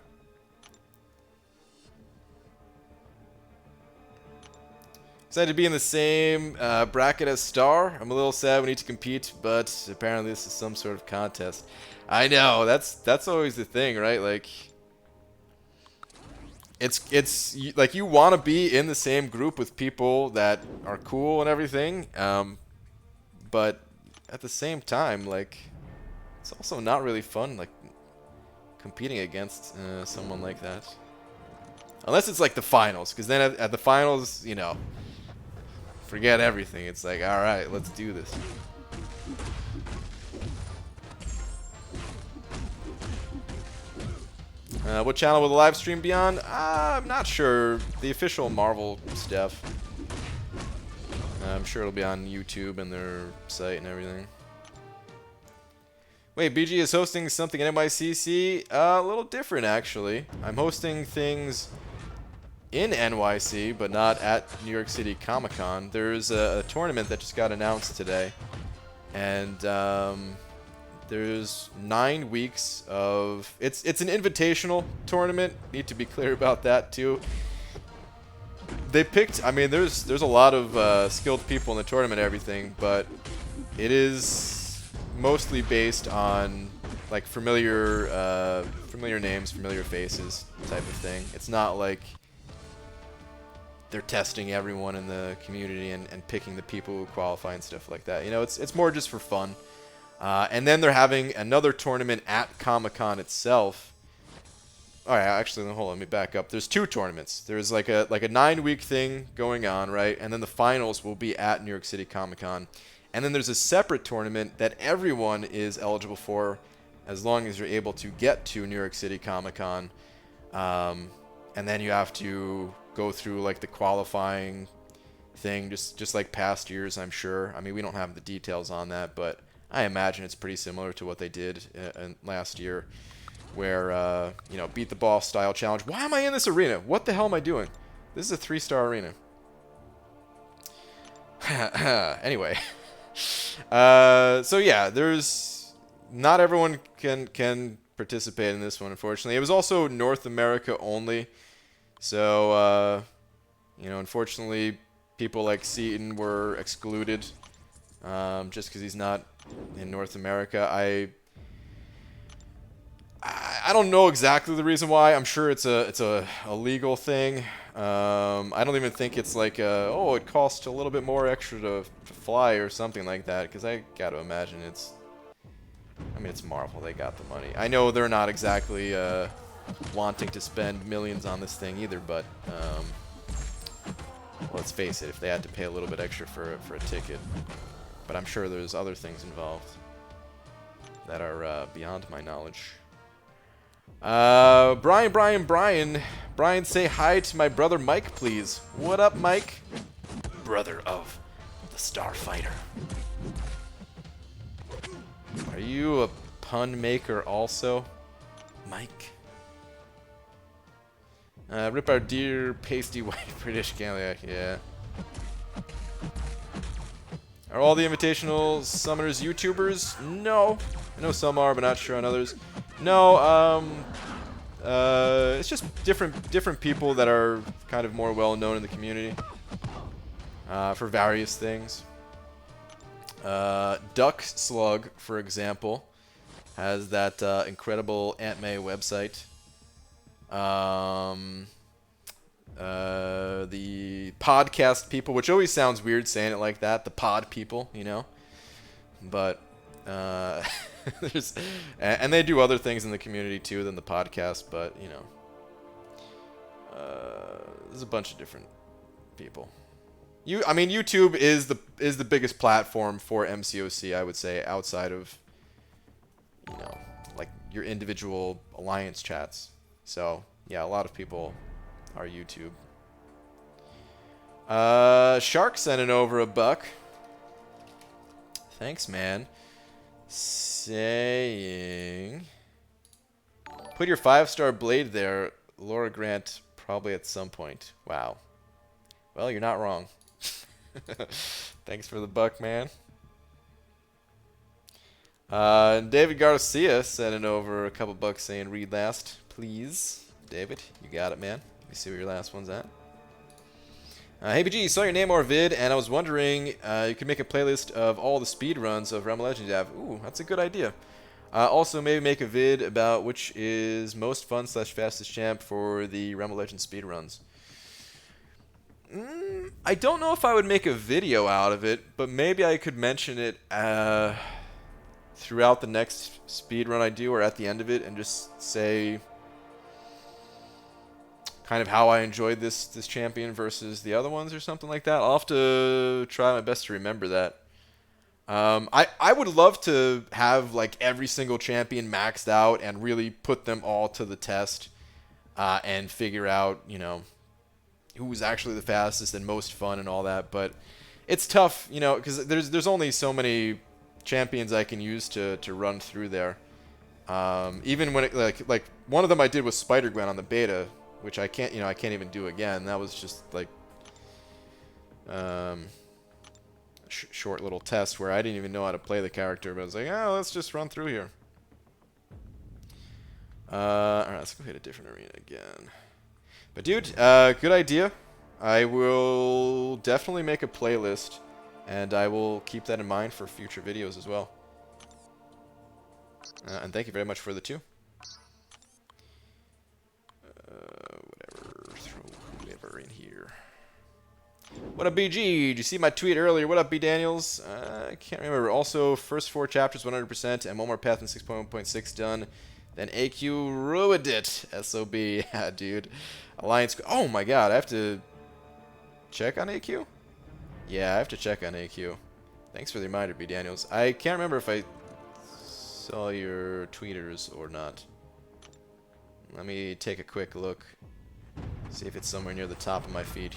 Excited to be in the same bracket as Star. I'm a little sad we need to compete, but apparently this is some sort of contest. I know, that's always the thing, right? Like, it's like you want to be in the same group with people that are cool and everything, but at the same time, like, it's also not really fun, like, competing against someone like that. Unless it's like the finals, because then at the finals, you know, forget everything. It's like, all right, let's do this. What channel will the live stream be on? I'm not sure. The official Marvel stuff. I'm sure it'll be on YouTube and their site and everything. Wait, BG is hosting something at NYCC? A little different, actually. I'm hosting things in NYC, but not at New York City Comic-Con. There's a tournament that just got announced today, and there's 9 weeks of... It's an invitational tournament. Need to be clear about that, too. They picked... I mean, there's a lot of skilled people in the tournament and everything, but it is mostly based on, like, familiar names, familiar faces type of thing. It's not like they're testing everyone in the community and picking the people who qualify and stuff like that. You know, it's more just for fun. And then they're having another tournament at Comic-Con itself. All right, actually, hold on, let me back up. There's 2 tournaments. There's like a 9-week thing going on, right? And then the finals will be at New York City Comic-Con. And then there's a separate tournament that everyone is eligible for as long as you're able to get to New York City Comic-Con. And then you have to go through like the qualifying thing, just like past years, I'm sure. I mean, we don't have the details on that, but I imagine it's pretty similar to what they did last year, where you know, beat the ball style challenge. Why am I in this arena? What the hell am I doing? This is a 3-star arena. Anyway, so yeah, there's not everyone can participate in this one, unfortunately. It was also North America only, so you know, unfortunately, people like Seaton were excluded just because he's not in North America. I don't know exactly the reason why. I'm sure it's a legal thing. I don't even think it's like oh, it costs a little bit more extra to fly or something like that, because I gotta imagine I mean, it's Marvel, they got the money. I know they're not exactly wanting to spend millions on this thing either, but let's face it, if they had to pay a little bit extra for a ticket, but I'm sure there's other things involved that are beyond my knowledge. Brian, say hi to my brother Mike, please. What up, Mike? Brother of the Starfighter. Are you a pun maker also, Mike? Rip our dear pasty white British Galliac, yeah. Are all the invitational summoners YouTubers? No. I know some are, but not sure on others. No, it's just different people that are kind of more well known in the community for various things. Duck Slug, for example, has that incredible Aunt May website. The podcast people, which always sounds weird saying it like that, the pod people, you know. But and they do other things in the community too than the podcast, but you know, there's a bunch of different people. I mean, YouTube is the biggest platform for MCOC, I would say, outside of, you know, like your individual alliance chats. So yeah, a lot of people are YouTube. Shark sending over $1. Thanks, man. Saying, put your 5-star blade there, Laura Grant, probably at some point. Wow. Well, you're not wrong. Thanks for the $1, man. David Garcia sending over a couple $bucks saying, read last, please. David, you got it, man. Let me see where your last one's at. Hey BG, saw your name or vid, and I was wondering you could make a playlist of all the speed runs of Realm of Legends you have. Ooh, that's a good idea. Also, maybe make a vid about which is most fun / fastest champ for the Realm of Legends speed runs. I don't know if I would make a video out of it, but maybe I could mention it throughout the next speed run I do, or at the end of it, and just say kind of how I enjoyed this champion versus the other ones or something like that. I'll have to try my best to remember that. I would love to have like every single champion maxed out and really put them all to the test and figure out, you know, who's actually the fastest and most fun and all that. But it's tough, you know, because there's only so many champions I can use to run through there. Even when it, like one of them I did was Spider-Gwen on the beta, which I can't even do again. That was just like short little test where I didn't even know how to play the character, but I was like, oh, let's just run through here. Alright, let's go hit a different arena again. But dude, good idea. I will definitely make a playlist, and I will keep that in mind for future videos as well. And thank you very much for the 2. Whatever, throw whoever in here. What up, BG? Did you see my tweet earlier? What up, B Daniels? I can't remember. Also, first 4 chapters 100%, and one more path in 6.1.6 done. Then AQ ruined it. SOB, yeah, dude. Alliance. Oh my God, I have to check on AQ. Yeah, I have to check on AQ. Thanks for the reminder, B Daniels. I can't remember if I saw your tweeters or not. Let me take a quick look. See if it's somewhere near the top of my feed.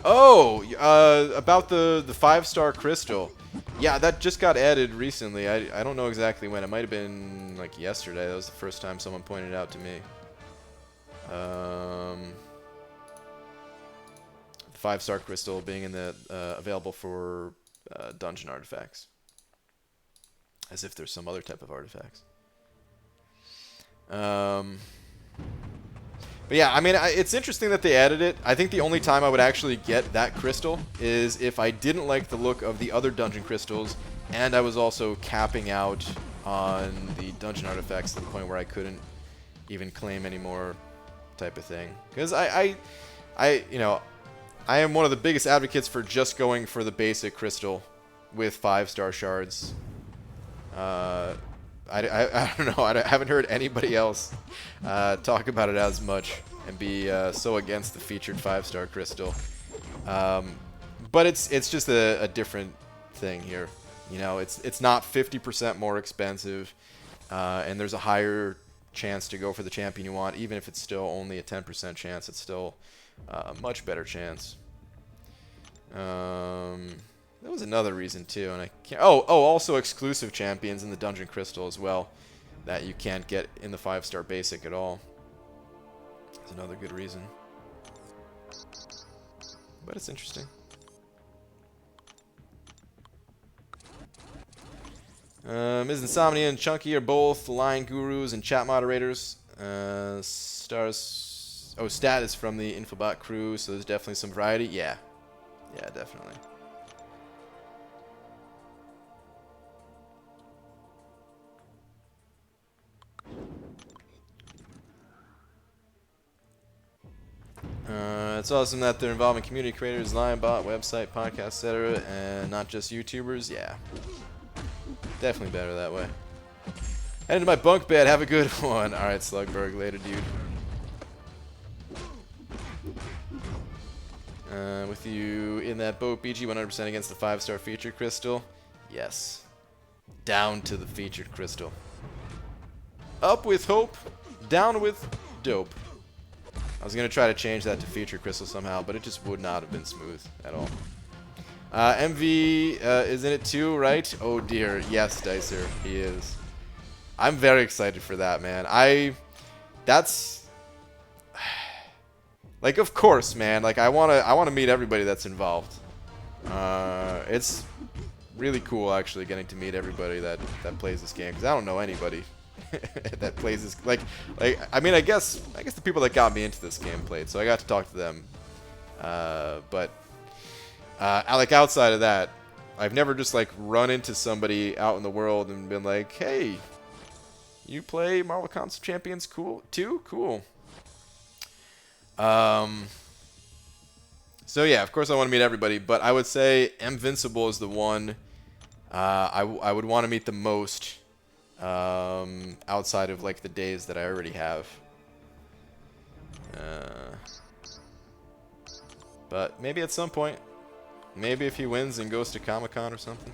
Oh, about the 5-star crystal. Yeah, that just got added recently. I don't know exactly when. It might have been like yesterday. That was the first time someone pointed it out to me. The 5-star crystal being in the available for dungeon artifacts. As if there's some other type of artifacts. But yeah, I mean, it's interesting that they added it. I think the only time I would actually get that crystal is if I didn't like the look of the other dungeon crystals, and I was also capping out on the dungeon artifacts to the point where I couldn't even claim anymore, type of thing. Because you know, I am one of the biggest advocates for just going for the basic crystal with 5-star shards. I don't know. I haven't heard anybody else talk about it as much and be so against the featured 5-star crystal. But it's just a different thing here. You know, it's not 50% more expensive, and there's a higher chance to go for the champion you want, even if it's still only a 10% chance. It's still a much better chance. There was another reason too, and I can't. Oh, also exclusive champions in the Dungeon Crystal as well, that you can't get in the 5-star basic at all. That's another good reason. But it's interesting. Ms. Insomnia and Chunky are both line gurus and chat moderators. Stars. Oh, Stat is from the Infobot crew, so there's definitely some variety. Yeah, definitely. It's awesome that they're involving community creators, line bot, website, podcast, etc., and not just YouTubers. Yeah, definitely better that way. Head into my bunk bed. Have a good one. All right, Slugberg. Later, dude. With you in that boat, BG, 100% against the 5-star featured crystal. Yes. Down to the featured crystal. Up with hope. Down with dope. I was going to try to change that to featured crystal somehow, but it just would not have been smooth at all. MV is in it too, right? Oh dear. Yes, Dicer. He is. I'm very excited for that, man. That's like, of course, man. Like, I wanna meet everybody that's involved. It's really cool actually getting to meet everybody that plays this game, because I don't know anybody that plays this. Like I mean, I guess the people that got me into this game played, so I got to talk to them. But like, outside of that, I've never just like run into somebody out in the world and been like, hey, you play Marvel Contest Champions? Cool. Cool. So yeah, of course I want to meet everybody, but I would say Invincible is the one I would want to meet the most, outside of like the days that I already have. But maybe at some point, maybe if he wins and goes to Comic-Con or something.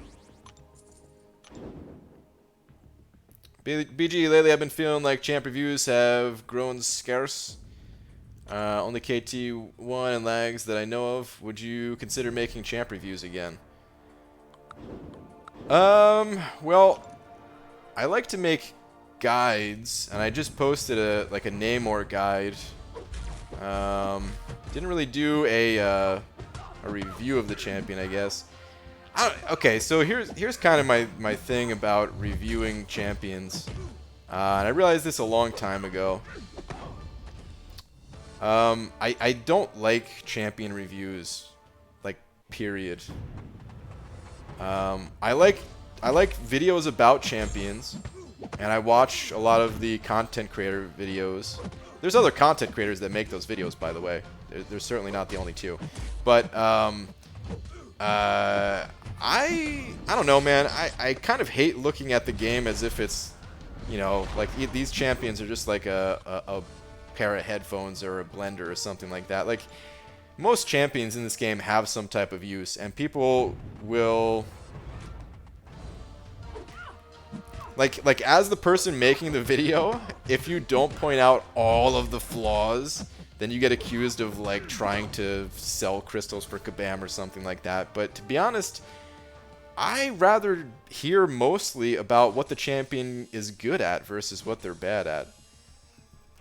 BG, lately I've been feeling like champ reviews have grown scarce. Only KT1 and lags that I know of. Would you consider making champ reviews again? Well, I like to make guides, and I just posted a Namor guide. Didn't really do a review of the champion, I guess. Okay, so here's kind of my thing about reviewing champions, and I realized this a long time ago. I don't like champion reviews, like, period. I like videos about champions, and I watch a lot of the content creator videos. There's other content creators that make those videos, by the way. They're certainly not the only two. But I don't know, man. I kind of hate looking at the game as if it's, you know, like these champions are just like a pair of headphones or a blender or something like that. Like, most champions in this game have some type of use, and people will, like as the person making the video, if you don't point out all of the flaws, then you get accused of like trying to sell crystals for kabam or something like that. But to be honest, I rather hear mostly about what the champion is good at versus what they're bad at.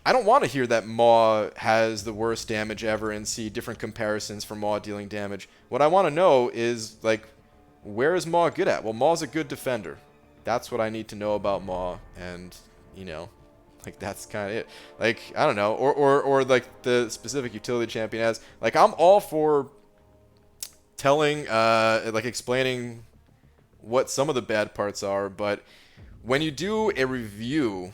I don't want to hear that Maw has the worst damage ever and see different comparisons for Maw dealing damage. What I want to know is, like, where is Maw good at? Well, Maw's a good defender. That's what I need to know about Maw, and, you know, Like, that's kind of it. Like, I don't know. Or like the specific utility champion has. Like, I'm all for telling, like explaining what some of the bad parts are, but when you do a review,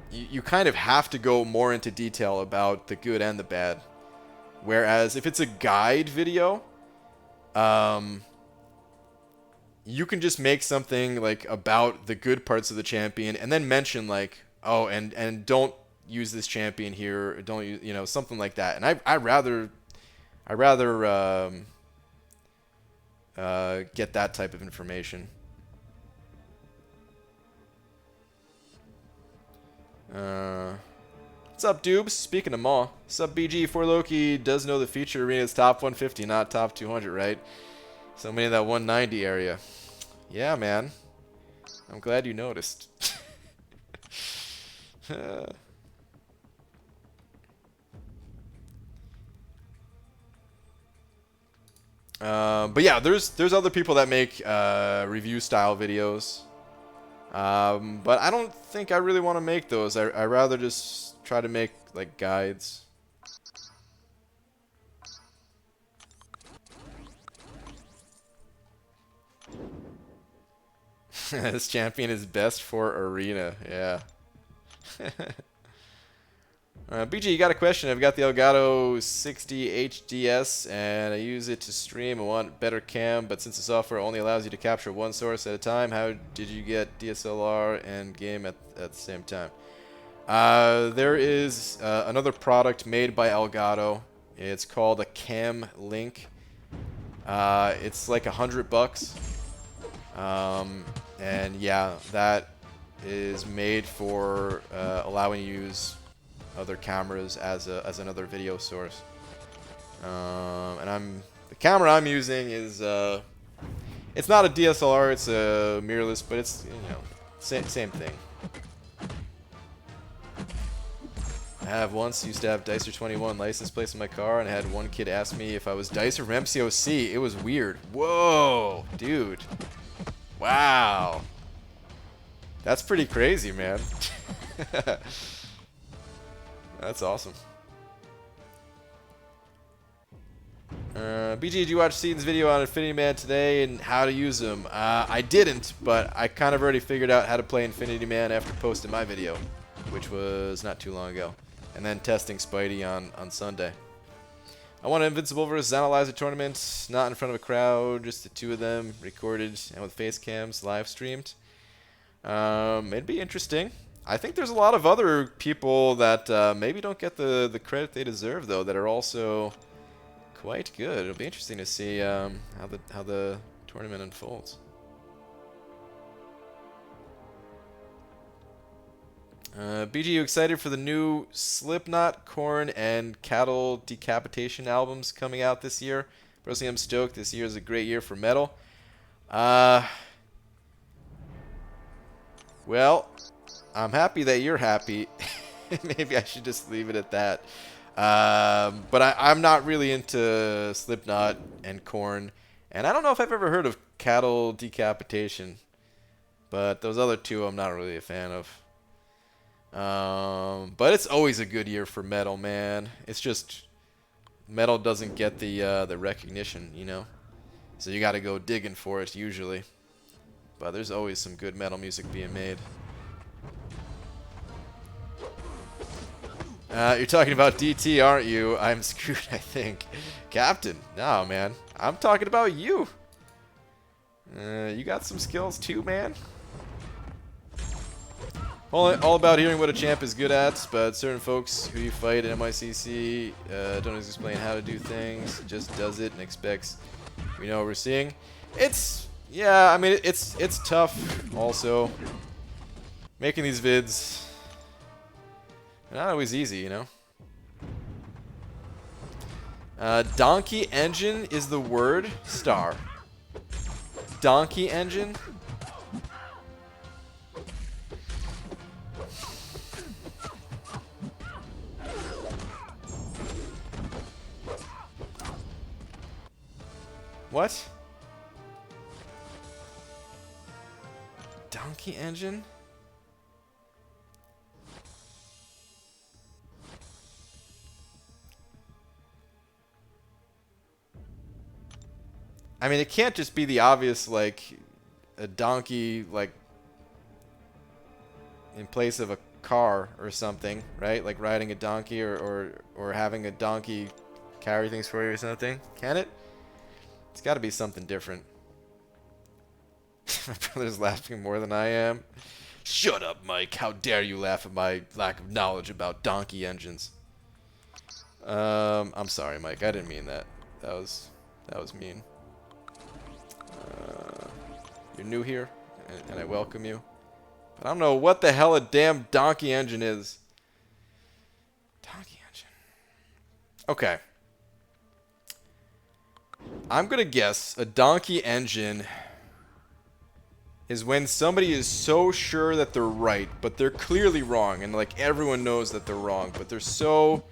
you kind of have to go more into detail about the good and the bad. Whereas if it's a guide video, you can just make something like about the good parts of the champion and then mention like, oh, and don't use this champion here, or don't use, you know, something like that. And I rather get that type of information. What's up, Dubes? Speaking of Maw, what's up, BG? For Loki does know the feature arena is top 150, not top 200, right? Somebody in that 190 area. Yeah, man. I'm glad you noticed. But yeah, there's other people that make review style videos. But I don't think I really want to make those. I rather just try to make like guides. This champion is best for arena. Yeah. BG, you got a question? I've got the Elgato 60 HDS, and I use it to stream. I want better cam, but since the software only allows you to capture one source at a time, how did you get DSLR and game at the same time? There is another product made by Elgato. It's called a Cam Link. It's like $100. And yeah, that is made for allowing you to use other cameras as another video source. And the camera I'm using is it's not a DSLR, it's a mirrorless, but it's, you know, same thing. I have once used to have Dicer 21 license plates in my car, and I had one kid ask me if I was Dicer from MCOC. It was weird. Whoa, dude. Wow. That's pretty crazy, man. That's awesome. BG, did you watch Seaton's video on Infinity Man today and how to use them? I didn't, but I kind of already figured out how to play Infinity Man after posting my video, which was not too long ago. And then testing Spidey on Sunday. I want an Invincible vs. Analyzer tournament, not in front of a crowd, just the two of them, recorded and with face cams, live streamed. It'd be interesting. I think there's a lot of other people that maybe don't get the credit they deserve, though, that are also quite good. It'll be interesting to see how the tournament unfolds. BG, you excited for the new Slipknot, Korn, and Cattle Decapitation albums coming out this year? Personally, I'm stoked. This year is a great year for metal. Well, I'm happy that you're happy. Maybe I should just leave it at that. But I'm not really into Slipknot and Korn. And I don't know if I've ever heard of Cattle Decapitation. But those other two I'm not really a fan of. But it's always a good year for metal, man. It's just metal doesn't get the recognition, you know? So you gotta go digging for it usually. But there's always some good metal music being made. You're talking about DT, aren't you? I'm screwed, I think. Captain, no, man. I'm talking about you. You got some skills too, man. All about hearing what a champ is good at, but certain folks who you fight at MICC don't always explain how to do things, just does it and expects we know what we're seeing. Yeah, I mean, it's tough also. Making these vids, not always easy, you know? Donkey engine is the word? Star. Donkey engine? What? Donkey engine? I mean, it can't just be the obvious, like, a donkey, like, in place of a car or something, right? Like riding a donkey or having a donkey carry things for you or something. Can it? It's got to be something different. My brother's laughing more than I am. Shut up, Mike. How dare you laugh at my lack of knowledge about donkey engines. I'm sorry, Mike. I didn't mean that. That was mean. You're new here, and I welcome you. But I don't know what the hell a damn donkey engine is. Donkey engine. Okay. I'm going to guess a donkey engine is when somebody is so sure that they're right, but they're clearly wrong. And like everyone knows that they're wrong, but they're so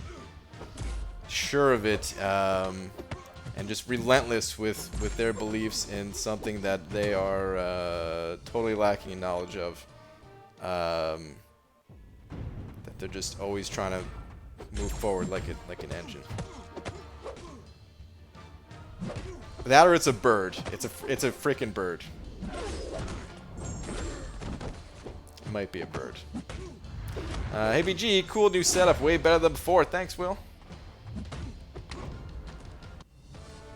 sure of it and just relentless with their beliefs in something that they are totally lacking in knowledge of. That they're just always trying to move forward like an engine. That or it's a bird. It's a freaking bird. It might be a bird. Hey BG, cool new setup, way better than before. Thanks, Will.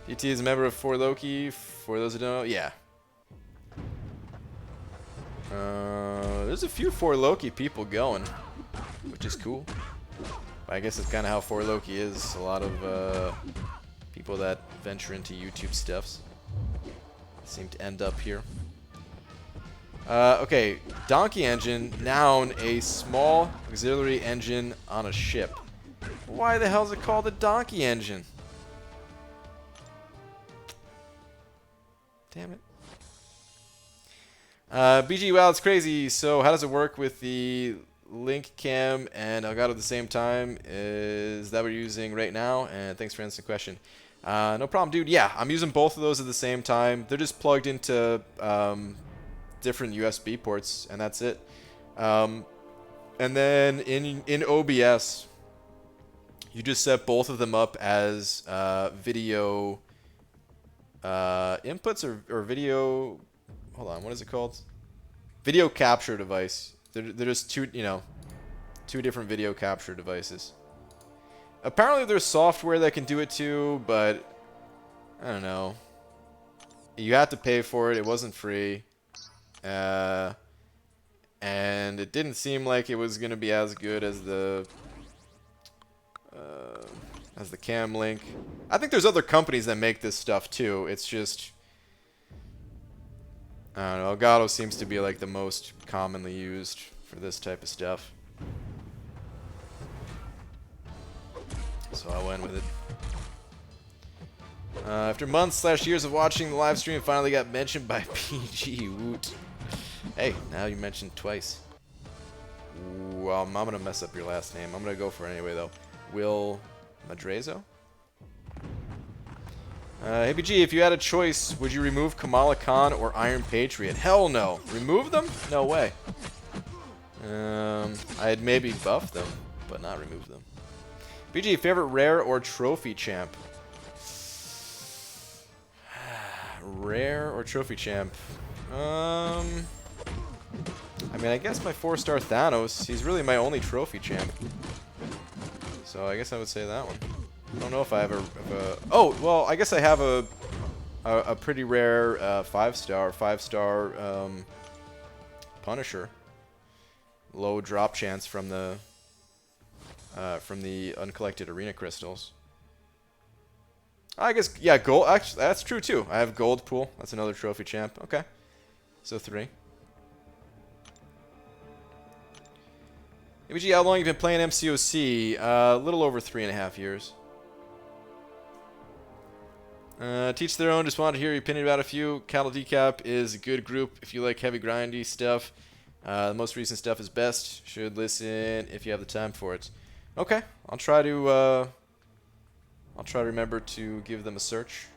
DT is a member of For Loki. For those who don't know, yeah. There's a few For Loki people going, which is cool. But I guess it's kind of how For Loki is. A lot of people that venture into YouTube stuffs seem to end up here. Okay, donkey engine, noun, a small auxiliary engine on a ship. Why the hell is it called a donkey engine? Damn it. BG, wow, it's crazy. So how does it work with the Link Cam and Elgato at the same time? Is that what you're using right now? And thanks for answering the question. No problem, dude. Yeah, I'm using both of those at the same time. They're just plugged into different USB ports, and that's it. And then in OBS, you just set both of them up as video inputs or video. Hold on, what is it called? Video capture device. They're just two different video capture devices. Apparently there's software that can do it too, but I don't know. You had to pay for it. It wasn't free. And it didn't seem like it was going to be as good as the Cam Link. I think there's other companies that make this stuff too. It's just, I don't know, Elgato seems to be like the most commonly used for this type of stuff. So I went with it. After months/years of watching the live stream, finally got mentioned by PG. Woot. Hey, now you mentioned twice. Well, I'm gonna mess up your last name. I'm gonna go for it anyway though. Will Madrezo? Hey BG, if you had a choice, would you remove Kamala Khan or Iron Patriot? Hell no. Remove them? No way. I'd maybe buff them, but not remove them. BG, favorite rare or trophy champ? Rare or trophy champ? I mean, I guess my 4-star Thanos. He's really my only trophy champ. So I guess I would say that one. I don't know if I have a oh, well, I guess I have a pretty rare 5-star Punisher. Low drop chance from the uncollected arena crystals. I guess, yeah, gold. Actually, that's true too. I have gold pool. That's another trophy champ. Okay, so 3. ABG, how long have you been playing MCOC? A little over 3.5 years. Teach their own. Just wanted to hear your opinion about a few. Cattle Decap is a good group if you like heavy grindy stuff. The most recent stuff is best. Should listen if you have the time for it. Okay, I'll try to remember to give them a search.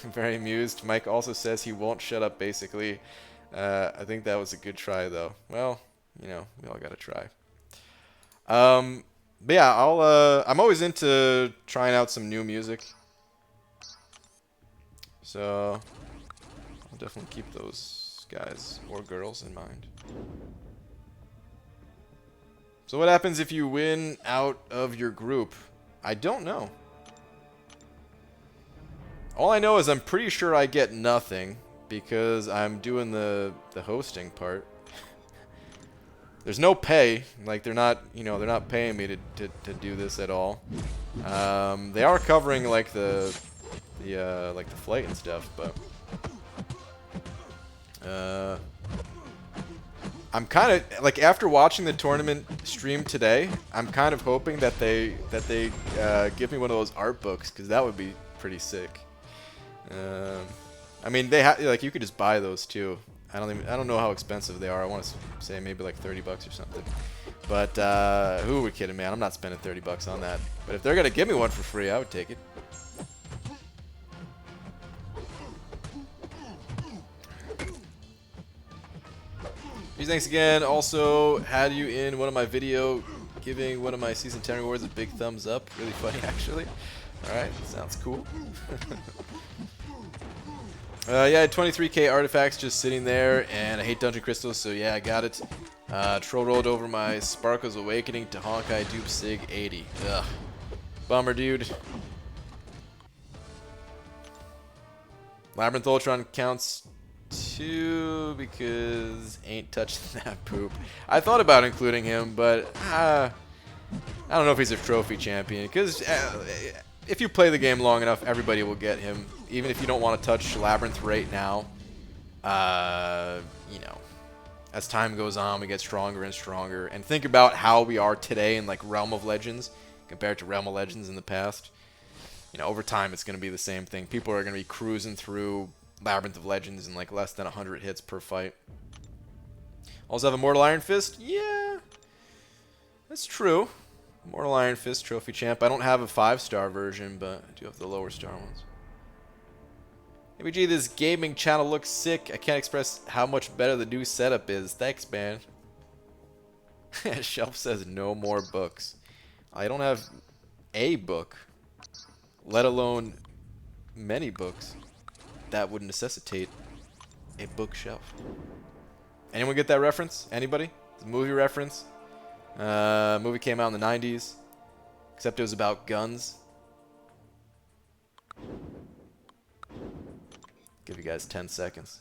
Very amused. Mike also says he won't shut up, basically. I think that was a good try, though. Well, you know, we all gotta try. But yeah, I'm always into trying out some new music. So I'll definitely keep those guys or girls in mind. So what happens if you win out of your group? I don't know. All I know is I'm pretty sure I get nothing because I'm doing the hosting part. There's no pay. Like they're not, you know, they're not paying me to do this at all. They are covering like the flight and stuff, but I'm kind of like, after watching the tournament stream today, I'm kind of hoping that they give me one of those art books, because that would be pretty sick. I mean, they like, you could just buy those too. I don't know how expensive they are. I want to say maybe like 30 bucks or something. But who are we kidding, man? I'm not spending 30 bucks on that. But if they're gonna give me one for free, I would take it. Thanks again. Also had you in one of my video giving one of my season 10 rewards a big thumbs up. Really funny, actually. Alright, sounds cool. Yeah, 23k artifacts just sitting there, and I hate dungeon crystals, so yeah, I got it. Troll rolled over my Sparkle's Awakening to Honkai Dupe Sig 80. Ugh. Bummer, dude. Labyrinth Ultron counts 2 because ain't touching that poop. I thought about including him, but I don't know if he's a trophy champion, because if you play the game long enough, everybody will get him. Even if you don't want to touch Labyrinth right now, you know, as time goes on, we get stronger and stronger. And think about how we are today in like Realm of Legends compared to Realm of Legends in the past. You know, over time, it's going to be the same thing. People are going to be cruising through Labyrinth of Legends in like less than 100 hits per fight. Also have Immortal Iron Fist? Yeah, that's true. Immortal Iron Fist Trophy Champ. I don't have a 5-star version, but I do have the lower star ones. ABG, this gaming channel looks sick. I can't express how much better the new setup is. Thanks, man. Shelf says no more books. I don't have a book, let alone many books that would necessitate a bookshelf. Anyone get that reference? Anybody? It's a movie reference. Movie came out in the 90s, except it was about guns. Give you guys 10 seconds.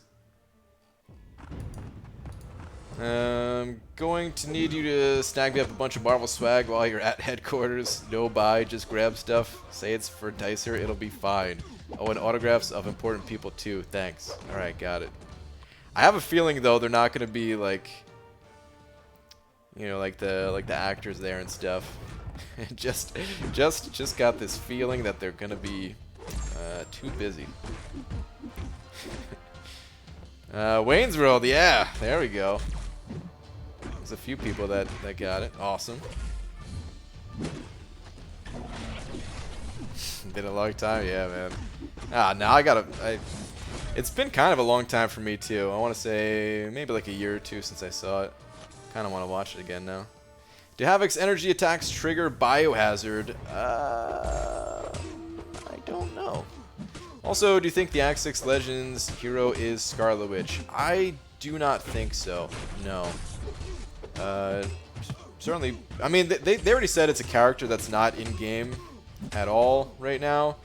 Going to need you to snag me up a bunch of Marvel swag while you're at headquarters. No buy, just grab stuff. Say it's for Dicer, it'll be fine. Oh, and autographs of important people too. Thanks. Alright, got it. I have a feeling though they're not gonna be like, you know, like the actors there and stuff. just got this feeling that they're gonna be too busy. Wayne's World, yeah, there we go. There's a few people that got it. Awesome. Been a long time, yeah, man. Now I gotta. It's been kind of a long time for me too. I want to say maybe like a year or two since I saw it. Kind of want to watch it again now. Do Havoc's energy attacks trigger biohazard? I don't know. Also, do you think the Act 6 Legends hero is Scarlet Witch? I do not think so. No. Certainly. I mean, they already said it's a character that's not in game at all right now.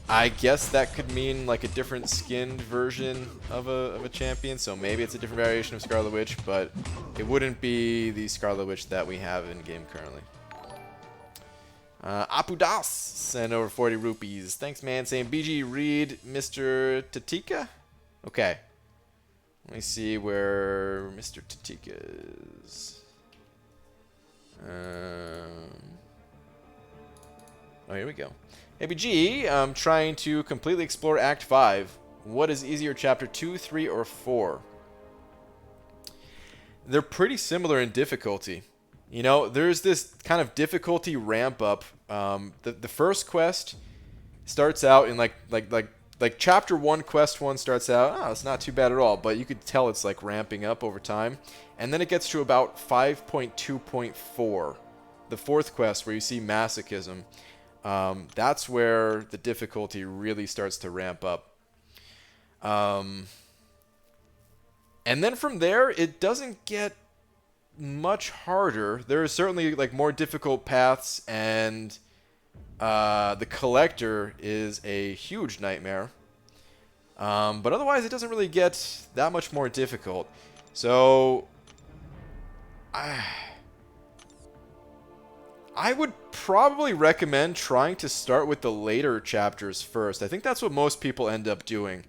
I guess that could mean like a different skinned version of a champion, so maybe it's a different variation of Scarlet Witch, but it wouldn't be the Scarlet Witch that we have in game currently. Apudas sent over 40 rupees. Thanks, man. Saying BG read Mr. Tatika? Okay. Let me see where Mr. Tatika is. Oh, here we go. ABG, I'm trying to completely explore Act 5. What is easier, Chapter 2, 3, or 4? They're pretty similar in difficulty. You know, there's this kind of difficulty ramp up. The first quest starts out in like Chapter 1, Quest 1 starts out, oh, it's not too bad at all, but you could tell it's like ramping up over time. And then it gets to about 5.2.4, the fourth quest where you see masochism. That's where the difficulty really starts to ramp up. And then from there, it doesn't get much harder. There are certainly like more difficult paths, and the collector is a huge nightmare. But otherwise, it doesn't really get that much more difficult. So, I would probably recommend trying to start with the later chapters first. I think that's what most people end up doing.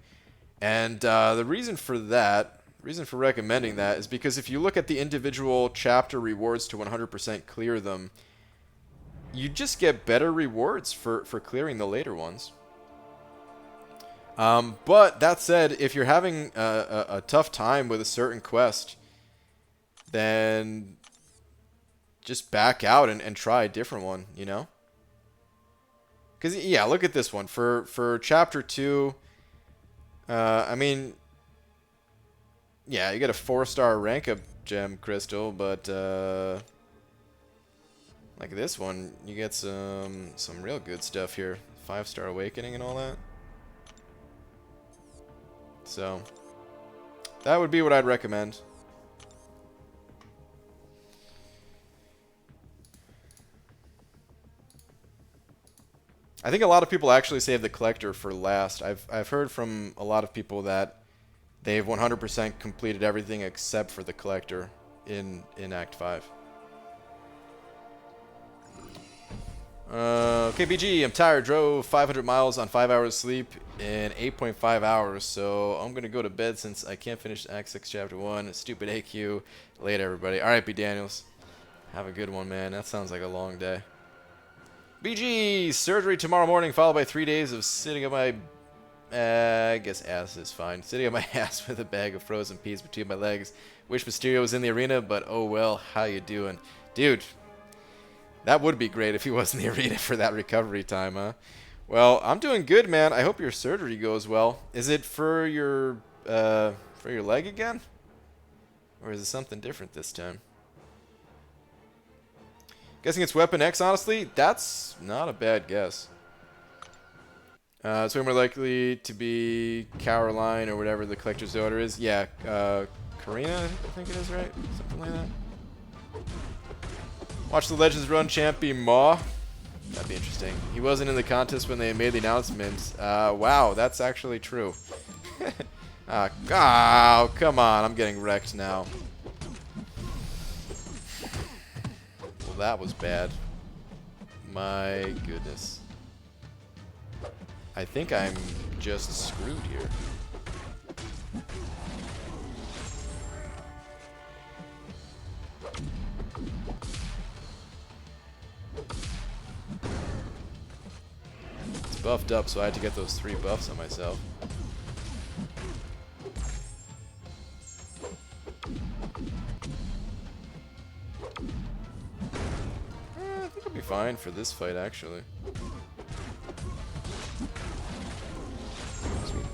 And the reason for recommending that is because if you look at the individual chapter rewards to 100% clear them, you just get better rewards for clearing the later ones. But that said, if you're having a tough time with a certain quest, then just back out and try a different one, you know? Because, yeah, look at this one. For Chapter 2, I mean, yeah, you get a 4-star rank up gem crystal, but like this one, you get some real good stuff here. 5-star awakening and all that. So, that would be what I'd recommend. I think a lot of people actually save the collector for last. I've heard from a lot of people that they've 100% completed everything except for the collector in Act 5. Okay, BG, I'm tired. Drove 500 miles on 5 hours sleep in 8.5 hours, so I'm going to go to bed since I can't finish Act 6, Chapter 1. Stupid AQ. Later, everybody. Alright, B. Daniels. Have a good one, man. That sounds like a long day. BG, surgery tomorrow morning, followed by 3 days of sitting on my... I guess ass is fine. Sitting on my ass with a bag of frozen peas between my legs. Wish Mysterio was in the arena, but oh well. How you doing? Dude, that would be great if he was in the arena for that recovery time, huh? Well, I'm doing good, man. I hope your surgery goes well. Is it for your leg again? Or is it something different this time? Guessing it's Weapon X, honestly? That's not a bad guess. It's way more likely to be Caroline or whatever the collector's daughter is. Yeah, Karina, I think it is, right? Something like that. Watch the Legends Run champ be Maw. That'd be interesting. He wasn't in the contest when they made the announcement. Wow, that's actually true. Oh, come on. I'm getting wrecked now. Well, that was bad. My goodness. I think I'm just screwed here. It's buffed up, so I had to get those 3 buffs on myself. I think I'll be fine for this fight, actually. Sweet.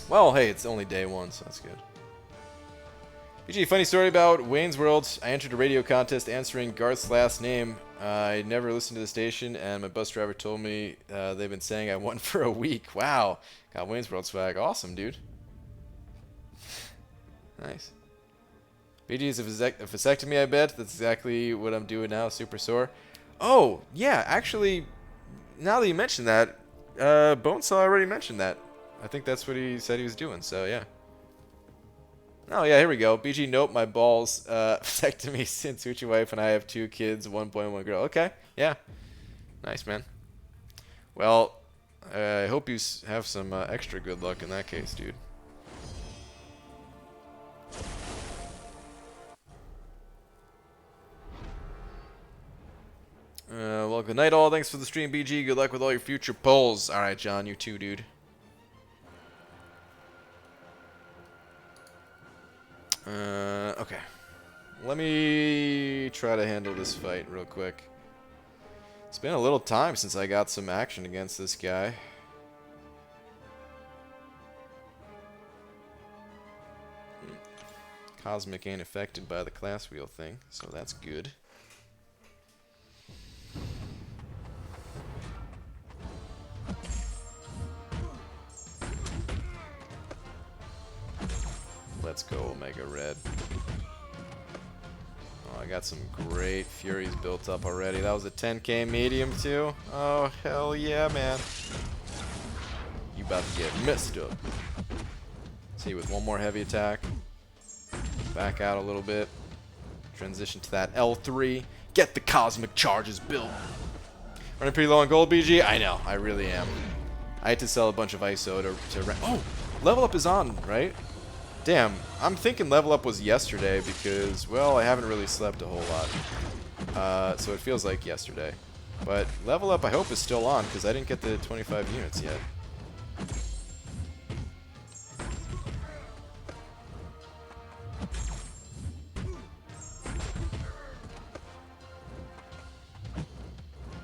Well, hey, it's only day 1, so that's good. BG, funny story about Wayne's World. I entered a radio contest answering Garth's last name. I never listened to the station, and my bus driver told me they've been saying I won for a week. Wow. Got Wayne's World swag. Awesome, dude. Nice. BG is a vasectomy, I bet. That's exactly what I'm doing now. Super sore. Oh, yeah. Actually, now that you mention that, Bonesaw already mentioned that. I think that's what he said he was doing, so yeah. Oh, yeah, here we go. BG, nope, my balls. Vasectomy since Uchi wife and I have 2 kids, 1 boy and 1 girl. Okay, yeah. Nice, man. Well, I hope you have some extra good luck in that case, dude. Well, good night, all. Thanks for the stream, BG. Good luck with all your future polls. All right, John, you too, dude. Okay. Let me try to handle this fight real quick. It's been a little time since I got some action against this guy. Cosmic ain't affected by the class wheel thing, so that's good. let's go Omega Red. Oh, I got some great Furies built up already. That was a 10k medium too. Oh, hell yeah, man. You about to get messed up. See, with one more heavy attack. Back out a little bit. Transition to that L3. Get the cosmic charges built. Running pretty low on gold, BG? I know, I really am. I had to sell a bunch of ISO to oh, level up is on, right? Damn, I'm thinking level up was yesterday because, well, I haven't really slept a whole lot. So it feels like yesterday. But level up, I hope, is still on because I didn't get the 25 units yet.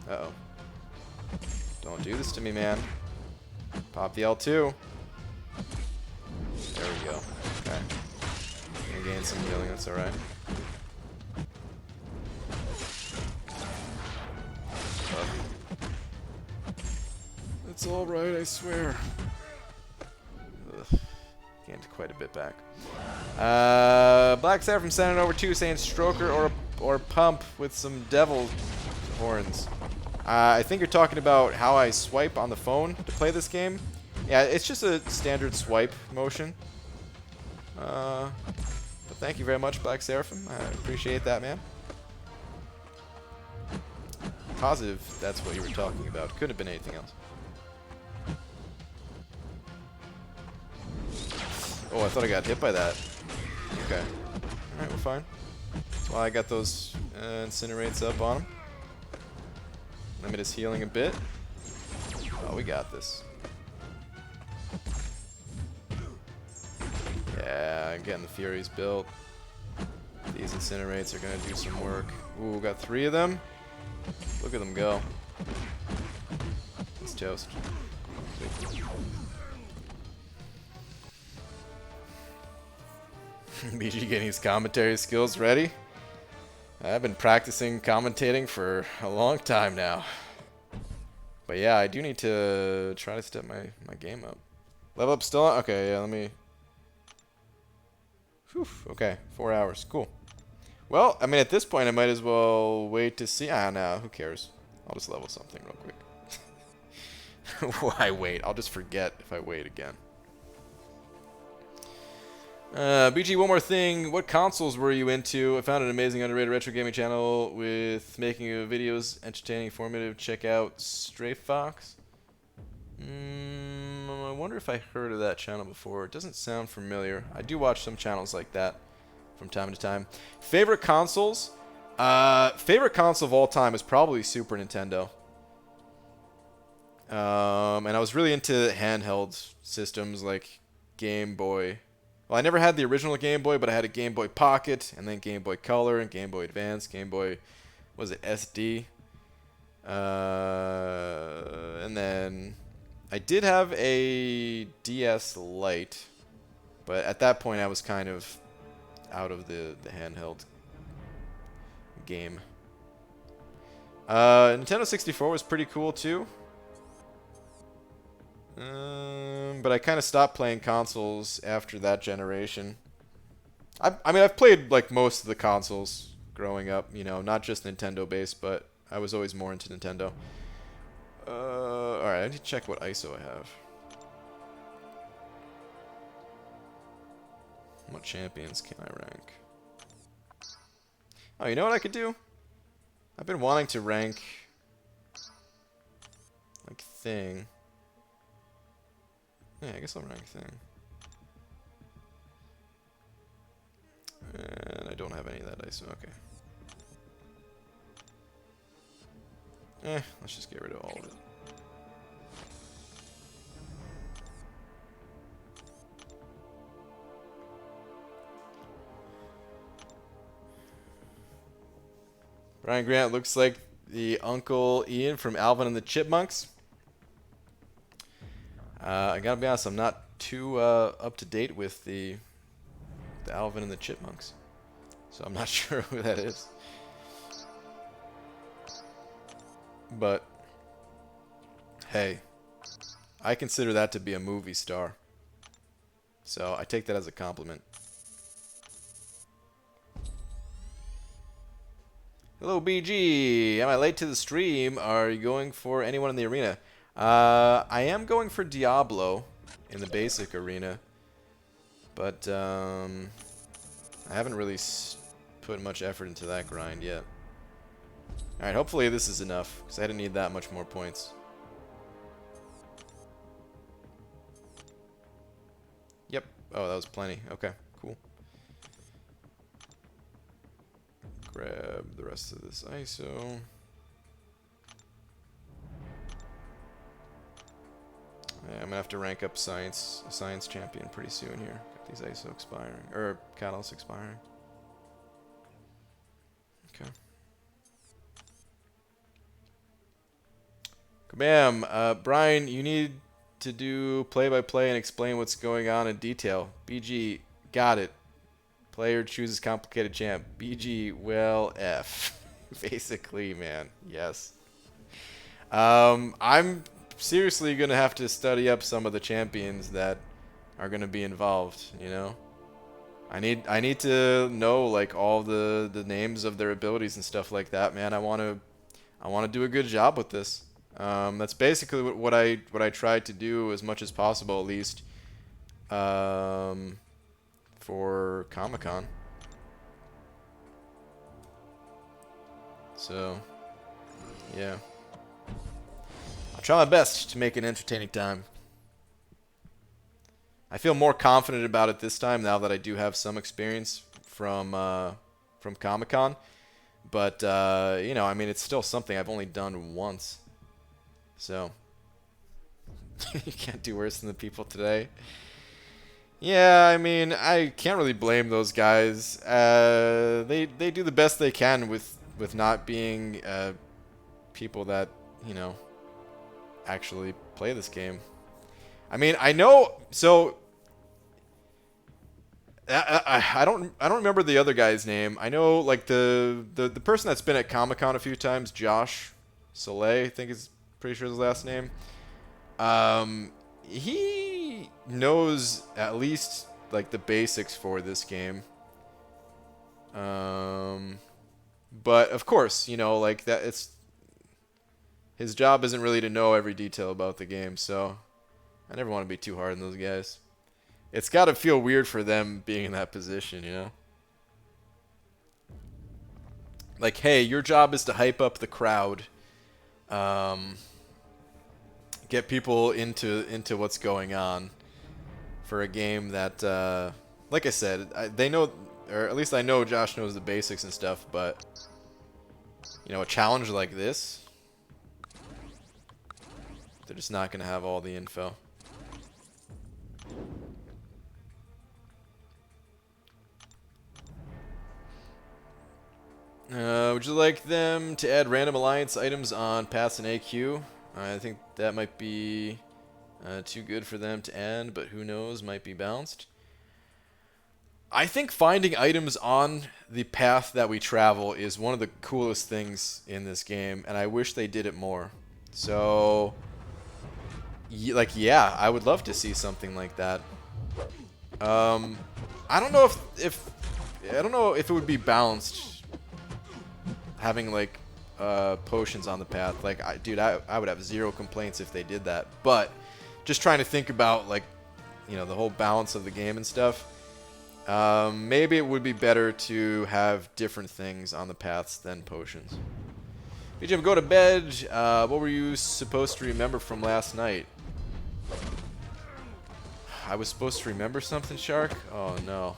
Uh-oh. Don't do this to me, man. Pop the L2. There we go. Okay. Gonna gain some healing, that's alright. It's alright, I swear. Ugh. Gained quite a bit back. Black Seraphim sending over 2 saying Stroker or Pump with some devil horns. I think you're talking about how I swipe on the phone to play this game. Yeah, it's just a standard swipe motion. But thank you very much, Black Seraphim. I appreciate that, man. Positive that's what you were talking about. Couldn't have been anything else. Oh, I thought I got hit by that. Okay. Alright, we're fine. That's why I got those incinerates up on him. Limit his healing a bit. Oh, we got this. Yeah, getting the Furies built. These incinerates are going to do some work. Ooh, got 3 of them. Look at them go. It's toast. BG getting his commentary skills ready. I've been practicing commentating for a long time now. But yeah, I do need to try to step my game up. Level up still on? Okay, yeah, let me... Whew, okay, 4 hours. Cool. Well, I mean, at this point, I might as well wait to see... Ah, no, who cares? I'll just level something real quick. Why wait? I'll just forget if I wait again. BG, one more thing. What consoles were you into? I found an amazing underrated retro gaming channel with making of videos, entertaining, informative. Check out Stray Fox. I wonder if I heard of that channel before. It doesn't sound familiar. I do watch some channels like that from time to time. Favorite consoles? Favorite console of all time is probably Super Nintendo. And I was really into handheld systems like Game Boy. Well, I never had the original Game Boy, but I had a Game Boy Pocket, and then Game Boy Color, and Game Boy Advance, Game Boy, was it SD? And then I did have a DS Lite, but at that point I was kind of out of the handheld game. Nintendo 64 was pretty cool too. But I kind of stopped playing consoles after that generation. I mean, I've played like most of the consoles growing up, you know, not just Nintendo based, but I was always more into Nintendo. Alright, I need to check what ISO I have. What champions can I rank? Oh, you know what I could do? I've been wanting to rank like Thing. Yeah, I guess I'll rank Thing. And I don't have any of that ISO, okay. Let's just get rid of all of it. Brian Grant looks like the Uncle Ian from Alvin and the Chipmunks. I gotta be honest, I'm not too up to date with the Alvin and the Chipmunks, so I'm not sure who that is. But hey, I consider that to be a movie star, so I take that as a compliment. Hello, BG. Am I late to the stream? Are you going for anyone in the arena? I am going for Diablo in the basic arena, but I haven't really put much effort into that grind yet. Alright, hopefully this is enough, because I didn't need that much more points. Yep. Oh, that was plenty. Okay, cool. Grab the rest of this ISO. Yeah, I'm gonna have to rank up science champion pretty soon here. Got these ISO expiring, or catalysts expiring. Okay. Kabam! Brian, you need to do play-by-play and explain what's going on in detail. BG, got it. Player chooses complicated champ. BG, well, F. Basically, man. Yes. I'm seriously gonna have to study up some of the champions that are gonna be involved, you know? I need to know like all the names of their abilities and stuff like that, man. I wanna do a good job with this. That's basically what I tried to do as much as possible, at least, for Comic-Con. So, yeah. I'll try my best to make an entertaining time. I feel more confident about it this time now that I do have some experience from Comic-Con. But, you know, I mean, it's still something I've only done once. So, you can't do worse than the people today. Yeah, I mean, I can't really blame those guys. They do the best they can with not being people that, you know, actually play this game. I mean, I know. So I don't remember the other guy's name. I know like the person that's been at Comic-Con a few times, Josh Soleil, I think is pretty sure his last name. He knows at least like the basics for this game. But of course, you know, like that his job isn't really to know every detail about the game, so I never want to be too hard on those guys. It's got to feel weird for them being in that position, you know? Like, hey, your job is to hype up the crowd. Get people into what's going on for a game that, like I said, they know, or at least I know Josh knows the basics and stuff, but, you know, a challenge like this, they're just not going to have all the info. Would you like them to add random alliance items on paths and AQ? I think that might be too good for them to add, but who knows, might be bounced. I think finding items on the path that we travel is one of the coolest things in this game, and I wish they did it more. So, like, yeah, I would love to see something like that. I don't know if it would be balanced having like potions on the path. Like, dude, I would have zero complaints if they did that. But just trying to think about, like, you know, the whole balance of the game and stuff. Maybe it would be better to have different things on the paths than potions. BJ, go to bed. What were you supposed to remember from last night? I was supposed to remember something, Shark? Oh, no.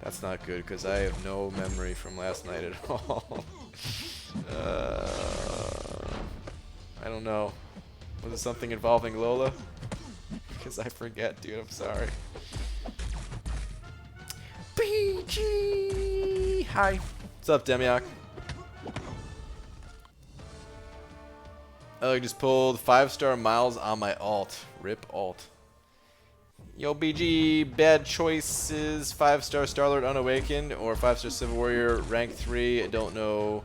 That's not good, because I have no memory from last night at all. I don't know. Was it something involving Lola? Because I forget, dude. I'm sorry. BG! Hi. What's up, Demiok? Oh, I just pulled 5-star Miles on my alt. Rip alt. Yo, BG, bad choices. 5-star Starlord Unawakened or 5-star Civil Warrior rank 3. I don't know.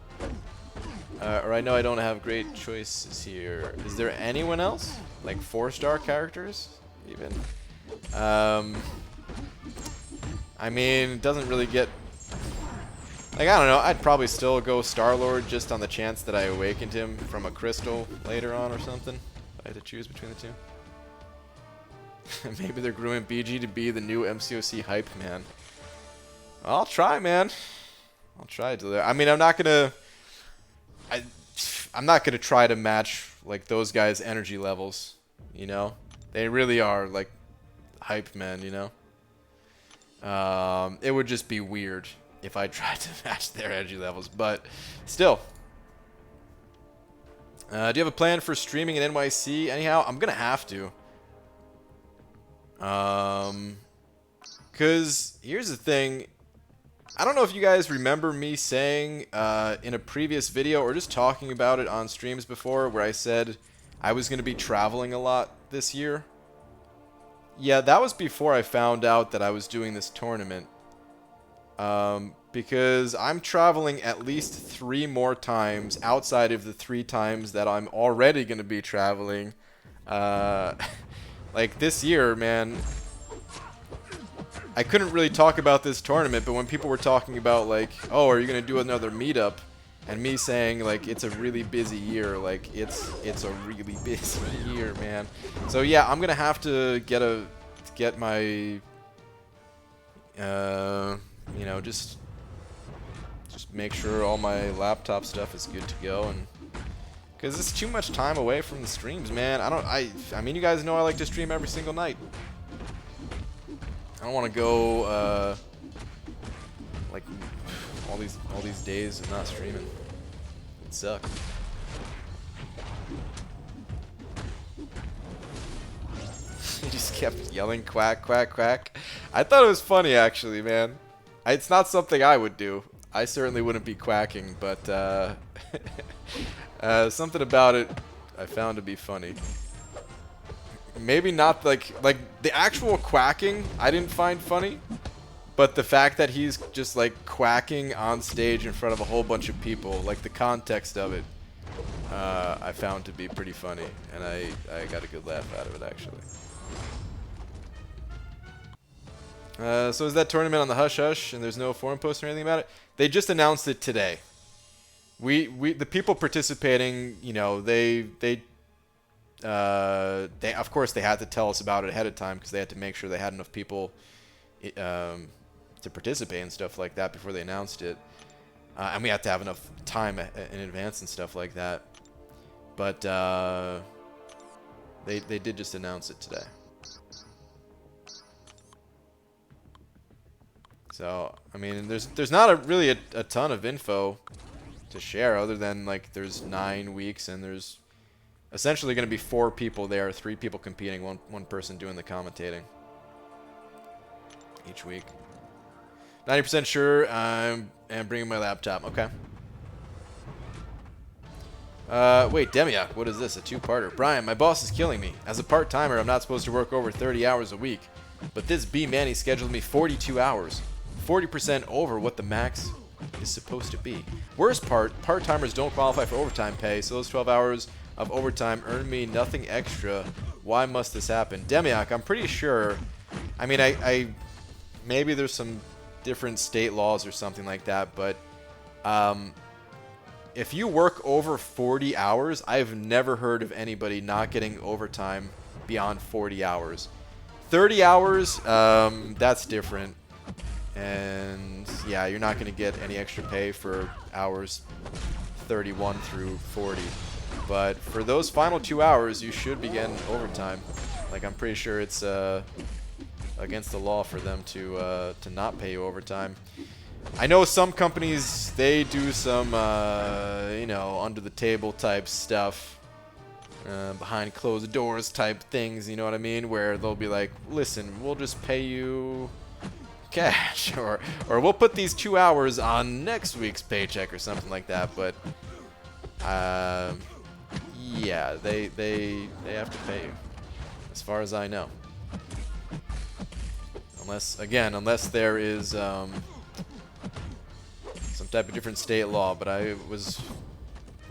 Or I know I don't have great choices here. Is there anyone else? Like 4-star characters, even? I mean, it doesn't really get... Like, I don't know, I'd probably still go Star-Lord just on the chance that I awakened him from a crystal later on or something. If I had to choose between the two. Maybe they're grooming BG to be the new MCOC hype man. I'll try, man. I'll try to. I mean, I'm not gonna try to match like those guys' energy levels. You know, they really are like hype men. You know, it would just be weird if I tried to match their energy levels. But still, do you have a plan for streaming in NYC? Anyhow, I'm gonna have to. Cause here's the thing. I don't know if you guys remember me saying in a previous video or just talking about it on streams before where I said I was going to be traveling a lot this year. Yeah, that was before I found out that I was doing this tournament. Because I'm traveling at least 3 more times outside of the 3 times that I'm already going to be traveling. Like this year, man. I couldn't really talk about this tournament, but when people were talking about like, oh, are you gonna do another meetup, and me saying like it's a really busy year, like it's a really busy year, man. So yeah, I'm gonna have to get my, you know, just make sure all my laptop stuff is good to go, and because it's too much time away from the streams, man. I mean, you guys know I like to stream every single night. I don't want to go like all these days and not streaming. It'd suck. He just kept yelling quack, quack, quack. I thought it was funny actually, man. It's not something I would do. I certainly wouldn't be quacking, but something about it I found to be funny. Maybe not like the actual quacking I didn't find funny, but the fact that he's just like quacking on stage in front of a whole bunch of people, like the context of it, I found to be pretty funny, and I got a good laugh out of it actually. So is that tournament on the hush hush and there's no forum post or anything about it? They just announced it today. The people participating, you know, they of course they had to tell us about it ahead of time because they had to make sure they had enough people to participate and stuff like that before they announced it, and we had to have enough time in advance and stuff like that. But they did just announce it today. So I mean, there's not really a ton of info to share other than like there's 9 weeks and there's essentially going to be 4 people there, 3 people competing, one person doing the commentating each week. 90% sure I'm bringing my laptop. Okay. Wait, Demiak, what is this? A 2-parter. Brian, my boss is killing me. As a part-timer, I'm not supposed to work over 30 hours a week. But this B-Manny scheduled me 42 hours. 40% over what the max is supposed to be. Worst part, part-timers don't qualify for overtime pay, so those 12 hours of overtime earn me nothing extra. Why must this happen? Demiak, I'm pretty sure. I mean, I maybe there's some different state laws or something like that, but if you work over 40 hours, I've never heard of anybody not getting overtime beyond 40 hours. 30 hours, that's different. And yeah, you're not going to get any extra pay for hours 31 through 40. But for those final 2 hours, you should be getting overtime. Like, I'm pretty sure it's against the law for them to not pay you overtime. I know some companies, they do some, you know, under-the-table type stuff, behind closed doors type things, you know what I mean? Where they'll be like, listen, we'll just pay you cash, or we'll put these 2 hours on next week's paycheck or something like that. But yeah, they have to pay you, as far as I know. Unless there is some type of different state law, but I was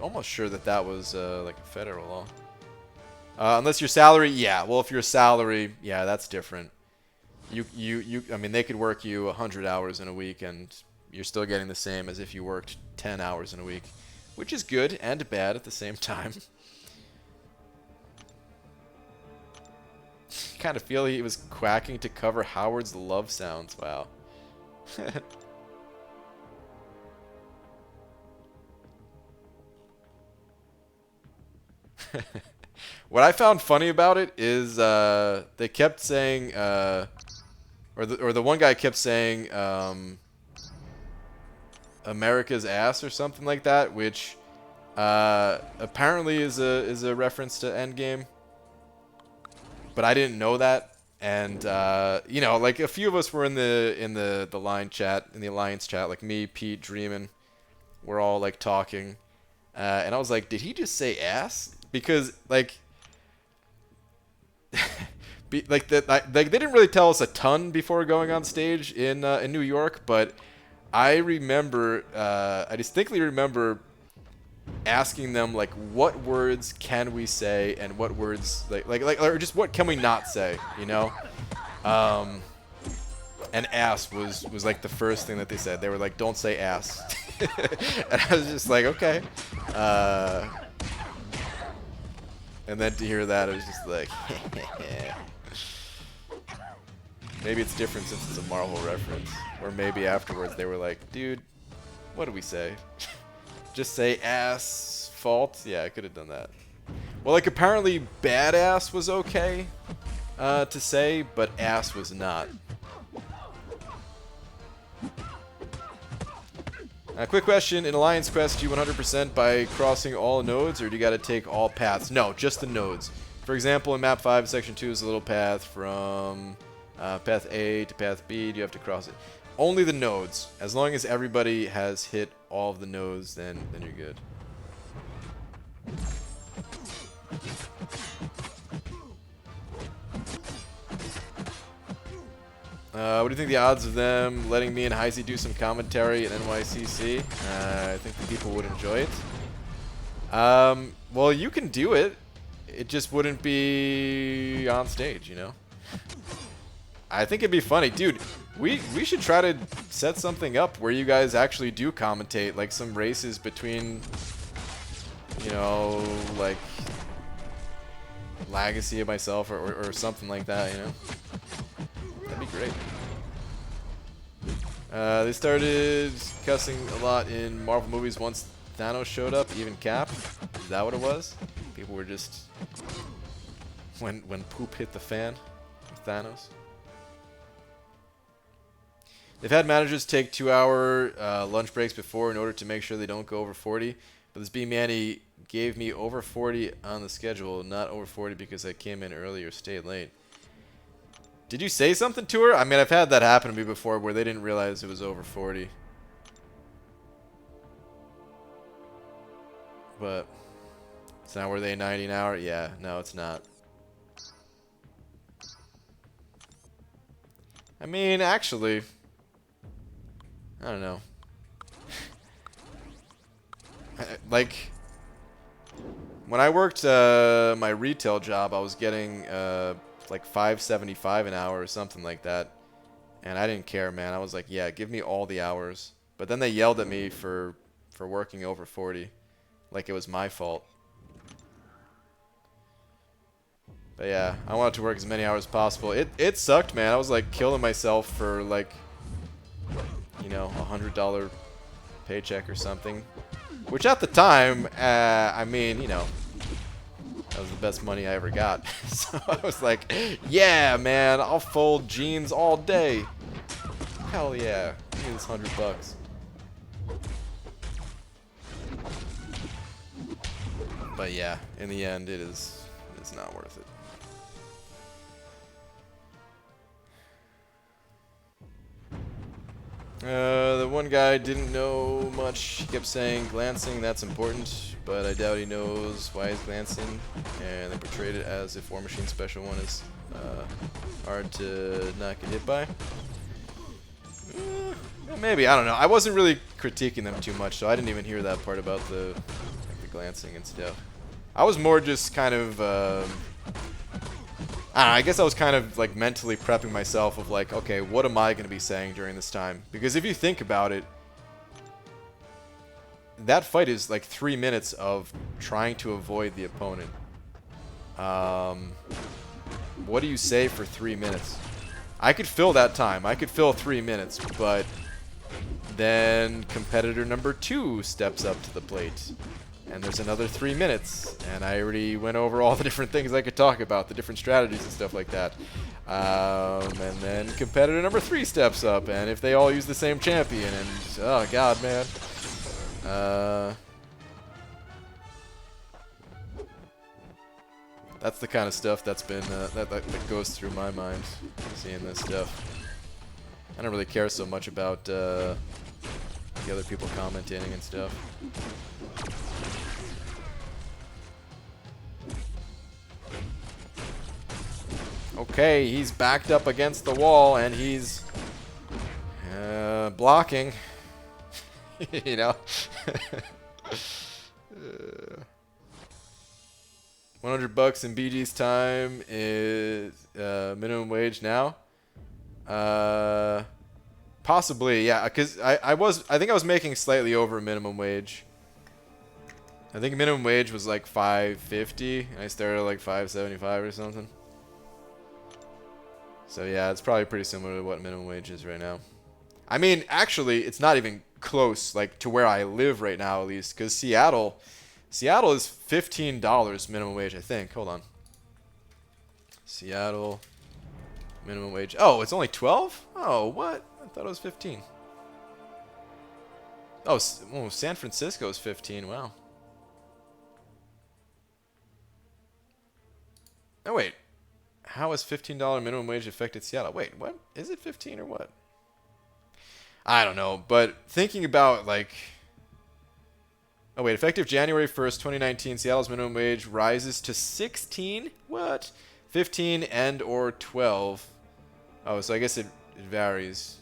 almost sure that that was like a federal law. Unless your salary, yeah. Well, if your salary, yeah, that's different. I mean, they could work you 100 hours in a week and you're still getting the same as if you worked 10 hours in a week, which is good and bad at the same time. Kind of feel he was quacking to cover Howard's love sounds. Wow. What I found funny about it is they kept saying, or the one guy kept saying, America's ass or something like that, which apparently is a reference to Endgame. But I didn't know that, and you know, like a few of us were in the line chat, in the alliance chat, like me, Pete, Dreamin', we're all like talking, and I was like, did he just say ass? Because like, like they didn't really tell us a ton before going on stage in New York, but I remember, I distinctly remember asking them like, what words can we say and what words like or just what can we not say, you know? And ass was like the first thing that they said. They were like, don't say ass. And I was just like, okay. And then to hear that, I was just like, maybe it's different since it's a Marvel reference. Or maybe afterwards they were like, dude, what do we say? Just say ass fault? Yeah, I could have done that. Well, like apparently badass was okay to say, but ass was not. Quick question, in Alliance Quest, do you 100% by crossing all nodes, or do you gotta take all paths? No, just the nodes. For example, in Map 5, Section 2 is a little path from Path A to Path B. Do you have to cross it? Only the nodes. As long as everybody has hit all of the nodes, then you're good. What do you think the odds of them letting me and Heisey do some commentary at NYCC? I think the people would enjoy it. Well, you can do it. It just wouldn't be on stage, you know? I think it'd be funny. Dude, we should try to set something up where you guys actually do commentate, like some races between, you know, like Legacy of myself or something like that, you know? That'd be great. They started cussing a lot in Marvel movies once Thanos showed up, even Cap. Is that what it was? People were just... When poop hit the fan with Thanos. They've had managers take 2-hour lunch breaks before in order to make sure they don't go over 40. But this B-Manny gave me over 40 on the schedule, not over 40 because I came in early or stayed late. Did you say something to her? I mean, I've had that happen to me before where they didn't realize it was over 40. But it's not, were they 90 an hour? Yeah, no, it's not. I mean, actually, I don't know. Like, when I worked my retail job, I was getting like $5.75 an hour or something like that, and I didn't care, man. I was like, yeah, give me all the hours. But then they yelled at me for working over 40, like it was my fault. But yeah, I wanted to work as many hours as possible. It sucked, man. I was like killing myself for like, you know, $100 paycheck or something, which at the time, I mean, you know, that was the best money I ever got. So I was like, yeah, man, I'll fold jeans all day. Hell yeah, give me this $100. But yeah, in the end, it's not worth it. The one guy didn't know much. He kept saying glancing, that's important, but I doubt he knows why he's glancing, and they portrayed it as if War Machine's special one is hard to not get hit by. Maybe, I don't know. I wasn't really critiquing them too much, so I didn't even hear that part about the, like, the glancing and stuff. I was more just kind of, I don't know, I guess I was kind of like mentally prepping myself of like, okay, what am I going to be saying during this time? Because if you think about it, that fight is like 3 minutes of trying to avoid the opponent. What do you say for 3 minutes? I could fill that time. I could fill 3 minutes, but then competitor number 2 steps up to the plate. And there's another 3 minutes. And I already went over all the different things I could talk about, the different strategies and stuff like that. And then competitor number 3 steps up. And if they all use the same champion, and oh god, man. That's the kind of stuff that's been that goes through my mind, seeing this stuff. I don't really care so much about the other people commenting and stuff. Okay, he's backed up against the wall and he's blocking. You know. 100 bucks in BG's time is minimum wage now. Possibly, yeah, because I think I was making slightly over minimum wage. I think minimum wage was like $5.50, and I started at like $5.75 or something. So yeah, it's probably pretty similar to what minimum wage is right now. I mean, actually, it's not even close, like to where I live right now, at least, because Seattle is $15 minimum wage, I think. Hold on. Seattle minimum wage. Oh, it's only 12? Oh, what? I thought it was 15. Oh, San Francisco is 15. Wow. Oh, wait. How has $15 minimum wage affected Seattle? Wait, what? Is it 15 or what? I don't know, but thinking about, like... Oh, wait, effective January 1st, 2019, Seattle's minimum wage rises to 16? What? 15 and or 12. Oh, so I guess it varies.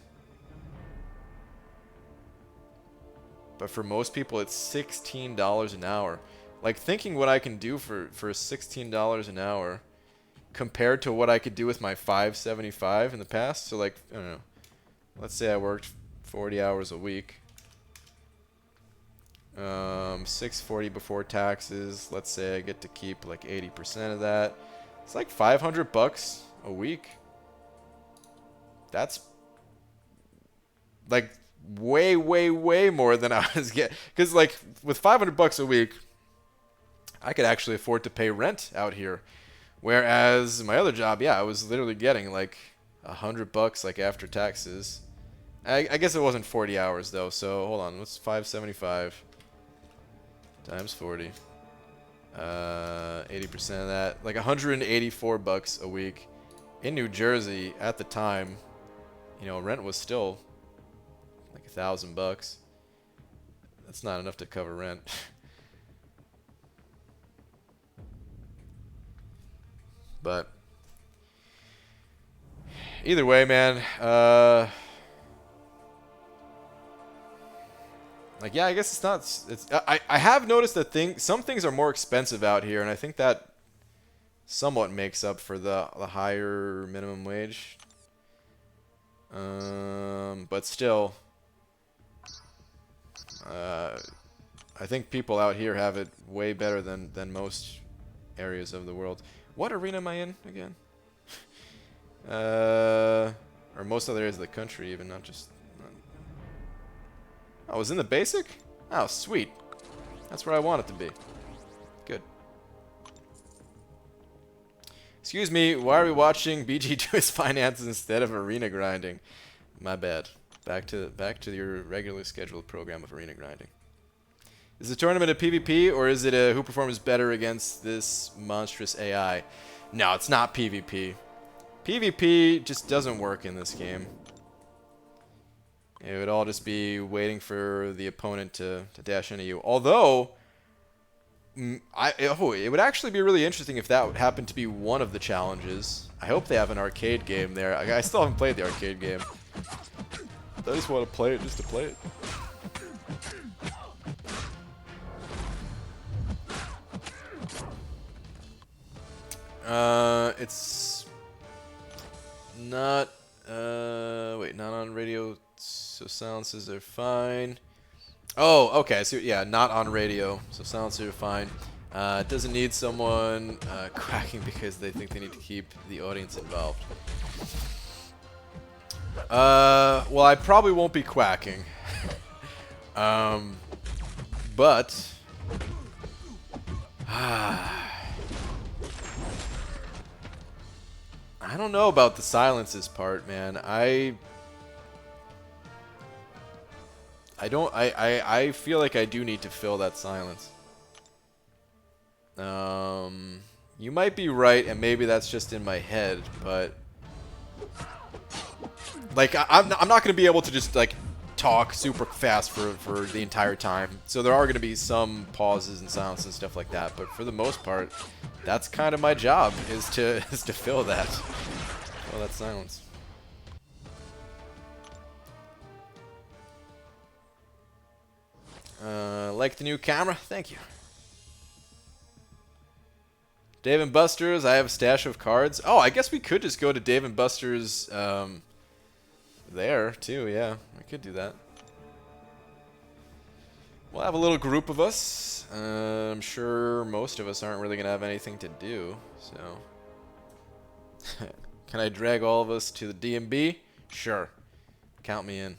But for most people, it's $16 an hour. Like, thinking what I can do for $16 an hour compared to what I could do with my $5.75 in the past. So, like, I don't know. Let's say I worked 40 hours a week. $640 before taxes. Let's say I get to keep like 80% of that. It's like 500 bucks a week. That's like way, way, way more than I was getting. Because like with 500 bucks a week, I could actually afford to pay rent out here. Whereas my other job, yeah, I was literally getting like 100 bucks like after taxes. I guess it wasn't 40 hours though. So hold on, what's 575 times 40? 80% of that, like 184 bucks a week. In New Jersey at the time, you know, rent was still like $1,000. That's not enough to cover rent. But either way, man, like, yeah, I guess it's not. I have noticed that some things are more expensive out here, and I think that somewhat makes up for the higher minimum wage. But still, I think people out here have it way better than most areas of the world. What arena am I in again? Or most other areas of the country, even, not just. Oh, I was in the basic? Oh, sweet. That's where I want it to be. Good. Excuse me, why are we watching BG do his finances instead of arena grinding? My bad. Back to your regularly scheduled program of arena grinding. Is the tournament a PvP, or is it a who performs better against this monstrous AI? No, it's not PvP. PvP just doesn't work in this game. It would all just be waiting for the opponent to dash into you. Although, it would actually be really interesting if that would happen to be one of the challenges. I hope they have an arcade game there. I still haven't played the arcade game. I just want to play it just to play it. It's not, wait, not on radio, so silences are fine. Oh, okay. So yeah, not on radio. So silencer fine. It doesn't need someone quacking because they think they need to keep the audience involved. Well, I probably won't be quacking. But I don't know about the silences part, man. I feel like I do need to fill that silence. You might be right, and maybe that's just in my head, but like I'm not gonna be able to just like talk super fast for the entire time. So there are gonna be some pauses and silence and stuff like that. But for the most part, that's kind of my job is to fill that silence. Like the new camera? Thank you. Dave & Buster's, I have a stash of cards. Oh, I guess we could just go to Dave & Buster's there, too, yeah. We could do that. We'll have a little group of us. I'm sure most of us aren't really going to have anything to do, so... Can I drag all of us to the D&B? Sure. Count me in.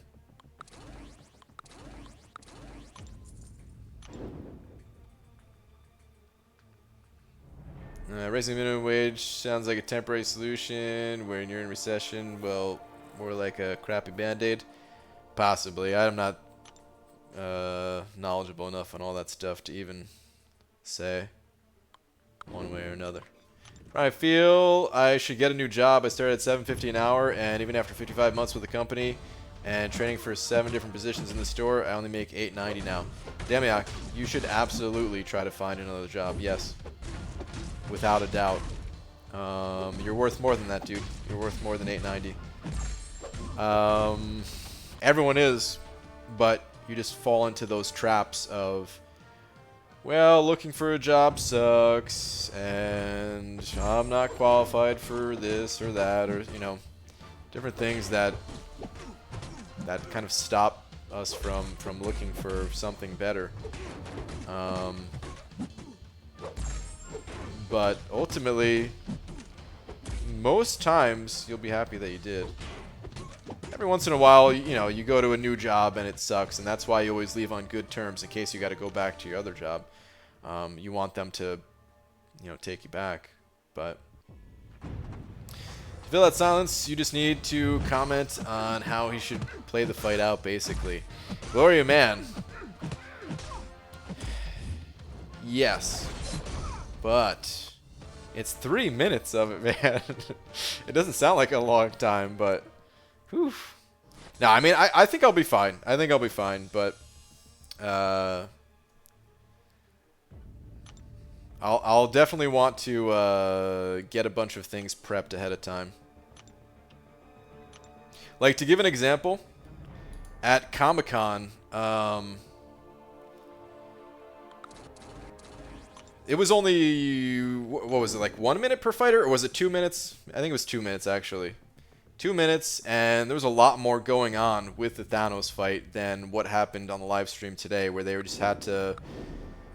Raising the minimum wage sounds like a temporary solution. When you're in recession, well, more like a crappy band-aid. Possibly. I'm not knowledgeable enough on all that stuff to even say one way or another. I feel I should get a new job. I started at $7.50 an hour, and even after 55 months with the company and training for 7 different positions in the store, I only make $8.90 now. Damiak, you should absolutely try to find another job. Yes. Without a doubt. You're worth more than that, dude. You're worth more than $8.90. Everyone is, but you just fall into those traps of, well, looking for a job sucks, and I'm not qualified for this or that, or, you know, different things that kind of stop us from looking for something better. But ultimately, most times you'll be happy that you did. Every once in a while, you know, you go to a new job and it sucks, and that's why you always leave on good terms in case you got to go back to your other job. You want them to, you know, take you back. But to fill that silence, you just need to comment on how he should play the fight out, basically. Gloria Man. Yes. But it's 3 minutes of it, man. It doesn't sound like a long time, but whew. No, I mean, I think I'll be fine. I think I'll be fine, but I'll definitely want to get a bunch of things prepped ahead of time. Like, to give an example, at Comic-Con, it was only, what was it, like 1 minute per fighter? Or was it 2 minutes? I think it was 2 minutes, actually. 2 minutes, and there was a lot more going on with the Thanos fight than what happened on the live stream today, where they just had to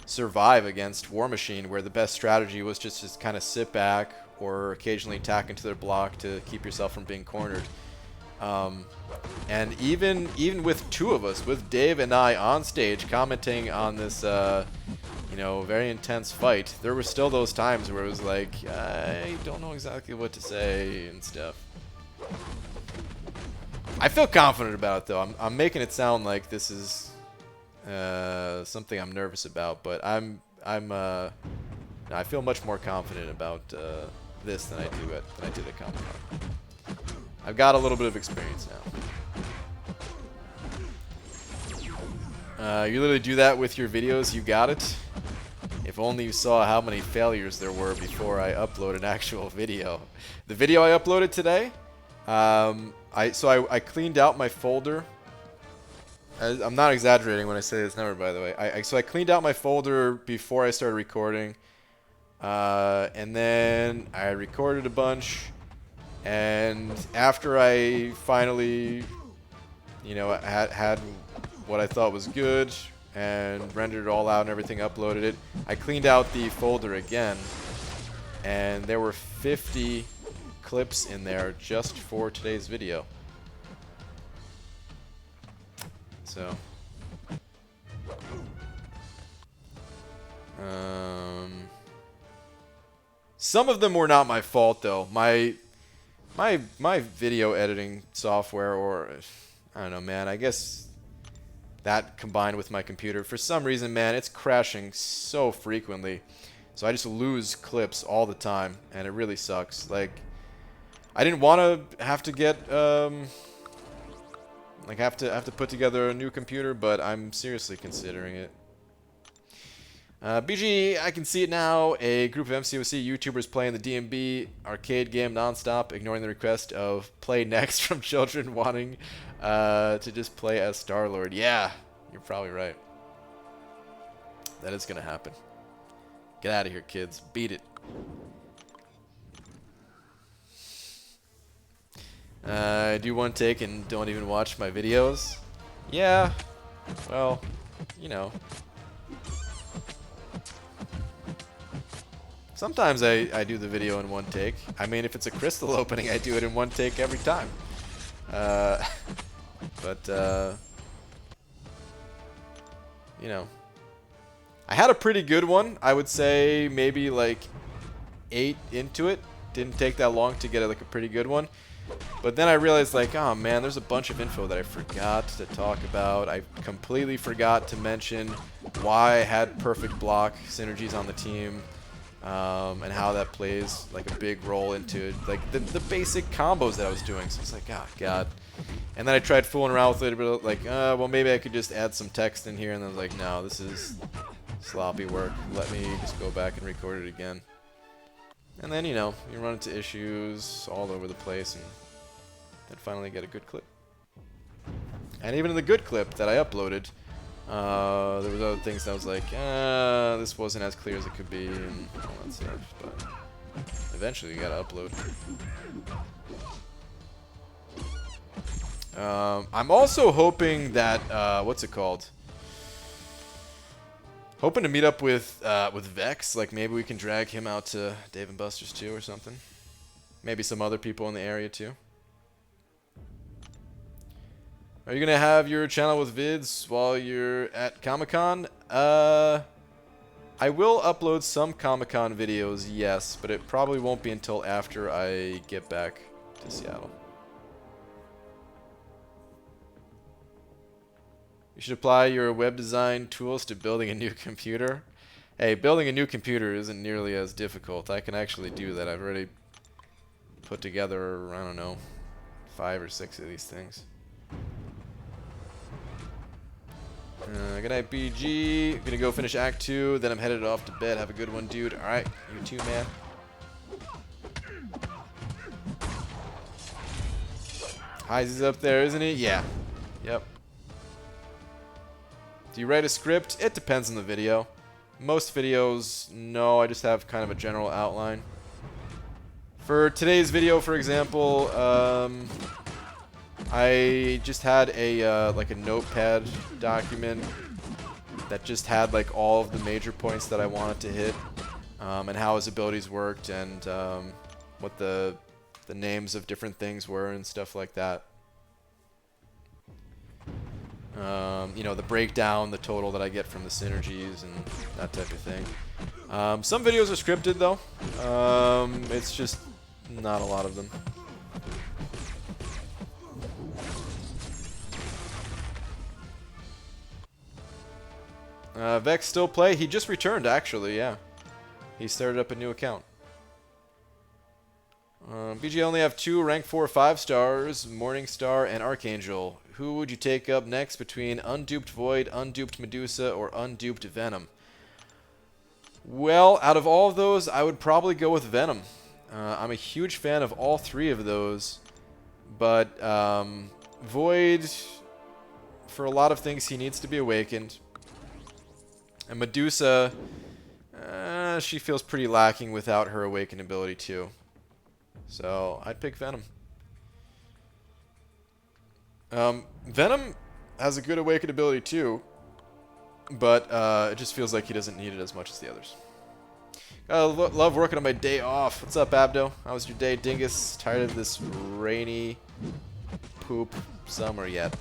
survive against War Machine, where the best strategy was just to kind of sit back or occasionally attack into their block to keep yourself from being cornered. And even with 2 of us, with Dave and I on stage commenting on this, you know, very intense fight, there were still those times where it was like, I don't know exactly what to say and stuff. I feel confident about it, though. I'm making it sound like this is something I'm nervous about, but I feel much more confident about this than I do at Comic-Con. I've got a little bit of experience now. You literally do that with your videos. You got it. If only you saw how many failures there were before I upload an actual video. The video I uploaded today, I cleaned out my folder. I'm not exaggerating when I say this number, by the way. So I cleaned out my folder before I started recording, and then I recorded a bunch. And after I finally, you know, had what I thought was good and rendered it all out and everything, uploaded it. I cleaned out the folder again, and there were 50 clips in there just for today's video. So, some of them were not my fault though. My video editing software, or I don't know, man, I guess that combined with my computer, for some reason, man, it's crashing so frequently. So I just lose clips all the time, and it really sucks. Like, I didn't want to have to get like have to put together a new computer, but I'm seriously considering it. BG, I can see it now. A group of MCOC YouTubers playing the DMB arcade game nonstop, ignoring the request of play next from children wanting to just play as Star-Lord. Yeah, you're probably right. That is going to happen. Get out of here, kids. Beat it. Do one take and don't even watch my videos? Yeah. Well, you know. Sometimes I do the video in one take. I mean, if it's a crystal opening, I do it in one take every time. You know. I had a pretty good one. I would say maybe like 8 into it. Didn't take that long to get like a pretty good one. But then I realized, like, oh man, there's a bunch of info that I forgot to talk about. I completely forgot to mention why I had perfect block synergies on the team. And how that plays like a big role into like the basic combos that I was doing. So it's like, oh god. And then I tried fooling around with it a bit, like, well, maybe I could just add some text in here. And then I was like, no, this is sloppy work. Let me just go back and record it again. And then, you know, you run into issues all over the place, and then finally get a good clip. And even in the good clip that I uploaded, there was other things that I was like, this wasn't as clear as it could be, and all that stuff. But eventually, you gotta upload. I'm also hoping that what's it called? Hoping to meet up with Vex. Like maybe we can drag him out to Dave & Buster's too, or something. Maybe some other people in the area too. Are you gonna have your channel with vids while you're at Comic-Con? I will upload some Comic-Con videos, yes, but it probably won't be until after I get back to Seattle. You should apply your web design tools to building a new computer. Hey, building a new computer isn't nearly as difficult. I can actually do that. I've already put together, I don't know, 5 or 6 of these things. Good night, BG. Gonna go finish Act 2, then I'm headed off to bed. Have a good one, dude. Alright, you too, man. Heisey's up there, isn't he? Yeah. Yep. Do you write a script? It depends on the video. Most videos, no, I just have kind of a general outline. For today's video, for example, I just had a like a notepad document that just had like all of the major points that I wanted to hit, and how his abilities worked, and what the names of different things were and stuff like that. You know, the breakdown, the total that I get from the synergies, and that type of thing. Some videos are scripted, though. It's just not a lot of them. Vex still play? He just returned, actually, yeah. He started up a new account. BG only have 2 rank 4 5-stars, Morningstar and Archangel. Who would you take up next between Unduped Void, Unduped Medusa, or Unduped Venom? Well, out of all of those, I would probably go with Venom. I'm a huge fan of all 3 of those, but Void, for a lot of things, he needs to be awakened. And Medusa, she feels pretty lacking without her awakened ability too. So I'd pick Venom. Venom, has a good awakened ability too, but it just feels like he doesn't need it as much as the others. Love working on my day off. What's up, Abdo? How was your day, Dingus? Tired of this rainy poop summer yet?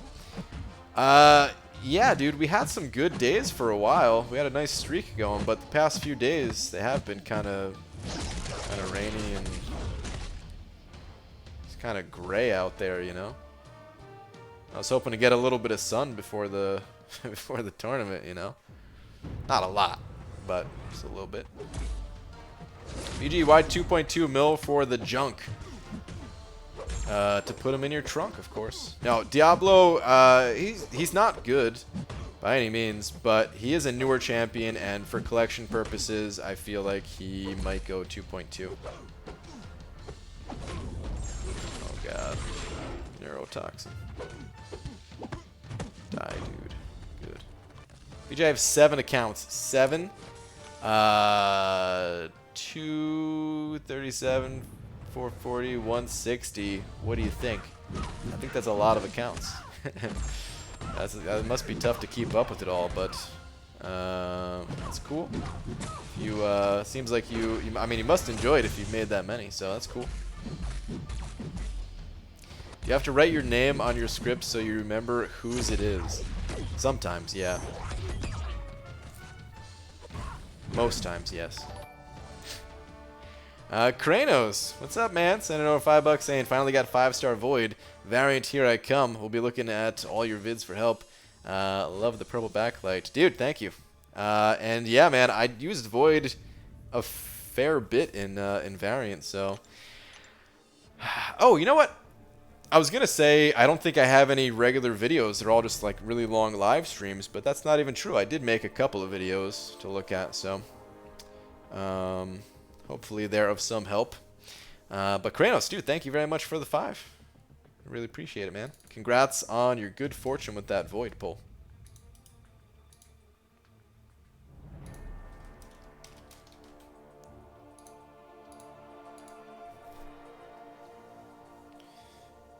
Yeah, dude, we had some good days for a while. We had a nice streak going, but the past few days they have been kind of rainy and it's kind of gray out there, you know. I was hoping to get a little bit of sun before the before the tournament, you know. Not a lot, but just a little bit. BG, why 2.2 mil for the junk? To put him in your trunk, of course. No, Diablo, he's not good by any means, but he is a newer champion, and for collection purposes, I feel like he might go 2.2. Oh god. Neurotoxin. Die, dude. Good. BJ, I have 7 accounts. 7? 237, 440, 160. What do you think? I think that's a lot of accounts. That must be tough to keep up with it all, but that's cool. You seems like you I mean, you must enjoy it if you've made that many, so that's cool. You have to write your name on your script so you remember whose it is. Sometimes, yeah. Most times, yes. Kranos, what's up, man? Sending over $5 saying, finally got 5-star Void. Variant, here I come. We'll be looking at all your vids for help. Love the purple backlight. Dude, thank you. And yeah, man, I used Void a fair bit in Variant, so... Oh, you know what? I was going to say, I don't think I have any regular videos. They're all just like really long live streams, but that's not even true. I did make a couple of videos to look at, so hopefully they're of some help. But Kranos, dude, thank you very much for the 5. I really appreciate it, man. Congrats on your good fortune with that Void pull.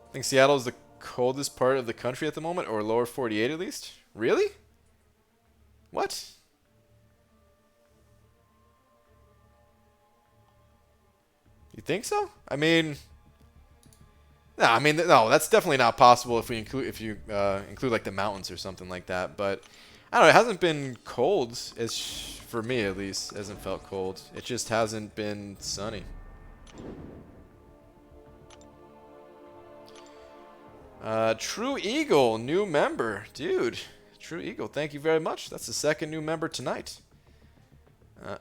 I think Seattle is the coldest part of the country at the moment, or lower 48 at least. Really? What? You think so? I mean, no, that's definitely not possible if you include like the mountains or something like that. But I don't know. It hasn't been cold, for me at least. It hasn't felt cold. It just hasn't been sunny. True Eagle, new member. Dude, True Eagle, thank you very much. That's the 2nd new member tonight.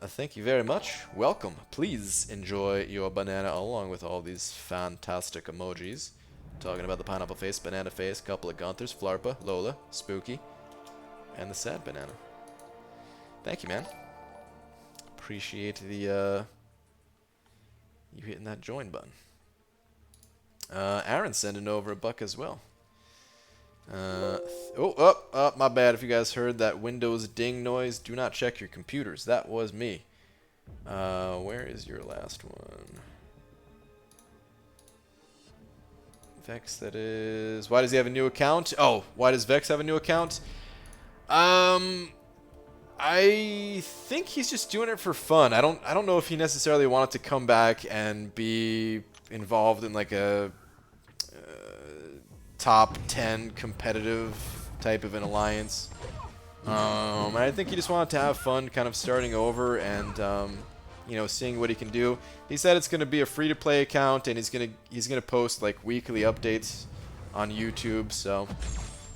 Thank you very much. Welcome. Please enjoy your banana along with all these fantastic emojis. Talking about the pineapple face, banana face, couple of Gunthers, Flarpa, Lola, Spooky, and the sad banana. Thank you, man. Appreciate the, you hitting that join button. Aaron sending over a $1 as well. My bad if you guys heard that Windows ding noise. Do not check your computers. That was me. Where is your last one? Vex, that is... Why does he have a new account? Oh, why does Vex have a new account? I think he's just doing it for fun. I don't know if he necessarily wanted to come back and be involved in like a top 10 competitive type of an alliance. I think he just wanted to have fun kind of starting over and you know, seeing what he can do. He said it's going to be a free-to-play account and he's going to post like weekly updates on YouTube, so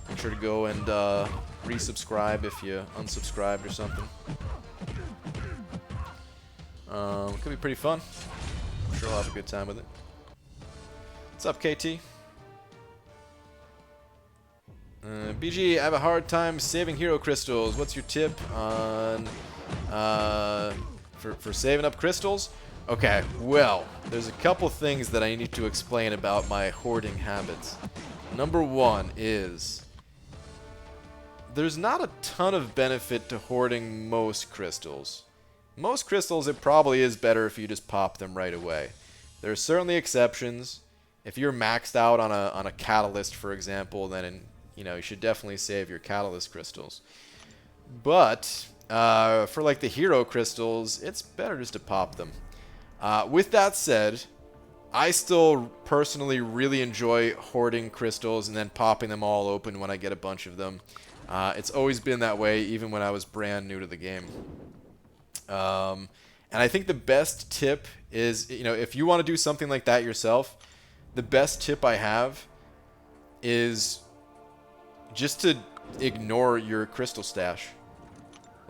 make sure to go and resubscribe if you unsubscribed or something. Could be pretty fun. I'm sure I'll have a good time with it. What's up, KT? BG, I have a hard time saving hero crystals. What's your tip on for saving up crystals? Okay, well, there's a couple things that I need to explain about my hoarding habits. Number 1 is there's not a ton of benefit to hoarding most crystals. Most crystals, it probably is better if you just pop them right away. There are certainly exceptions. If you're maxed out on a catalyst, for example, then you know, you should definitely save your catalyst crystals. But for like the hero crystals, it's better just to pop them. With that said, I still personally really enjoy hoarding crystals and then popping them all open when I get a bunch of them. It's always been that way, even when I was brand new to the game. And I think the best tip is, you know, if you want to do something like that yourself, the best tip I have is just to ignore your crystal stash.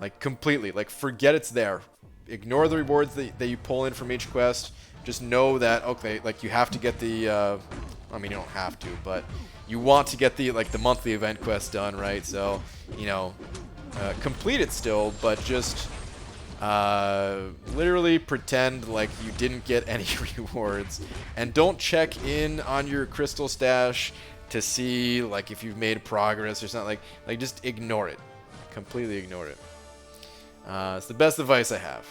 Like, completely. Like, forget it's there. Ignore the rewards that you pull in from each quest. Just know that, okay, like, you have to get the, I mean, you don't have to, but you want to get the, like, the monthly event quest done, right? So, you know, complete it still, but just literally pretend like you didn't get any rewards. And don't check in on your crystal stash to see, like, if you've made progress or something. Like just ignore it. Completely ignore it. It's the best advice I have.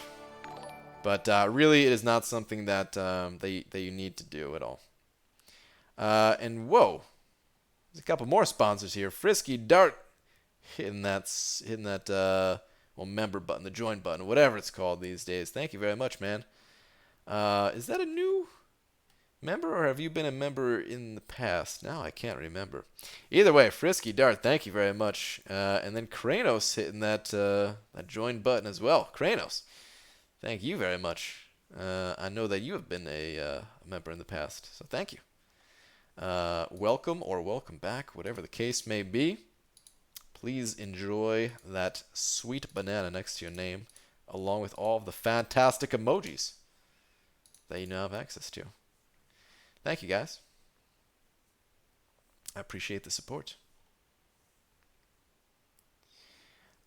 But really, it is not something that that you need to do at all. And whoa, there's a couple more sponsors here. Frisky Dart hitting that well, member button, the join button, whatever it's called these days. Thank you very much, man. Is that a new member, or have you been a member in the past? Now I can't remember. Either way, Frisky Dart, thank you very much. And then Kranos hitting that that join button as well. Kranos, thank you very much. I know that you have been a member in the past, so thank you. Welcome or welcome back, whatever the case may be. Please enjoy that sweet banana next to your name, along with all of the fantastic emojis that you now have access to. Thank you, guys. I appreciate the support.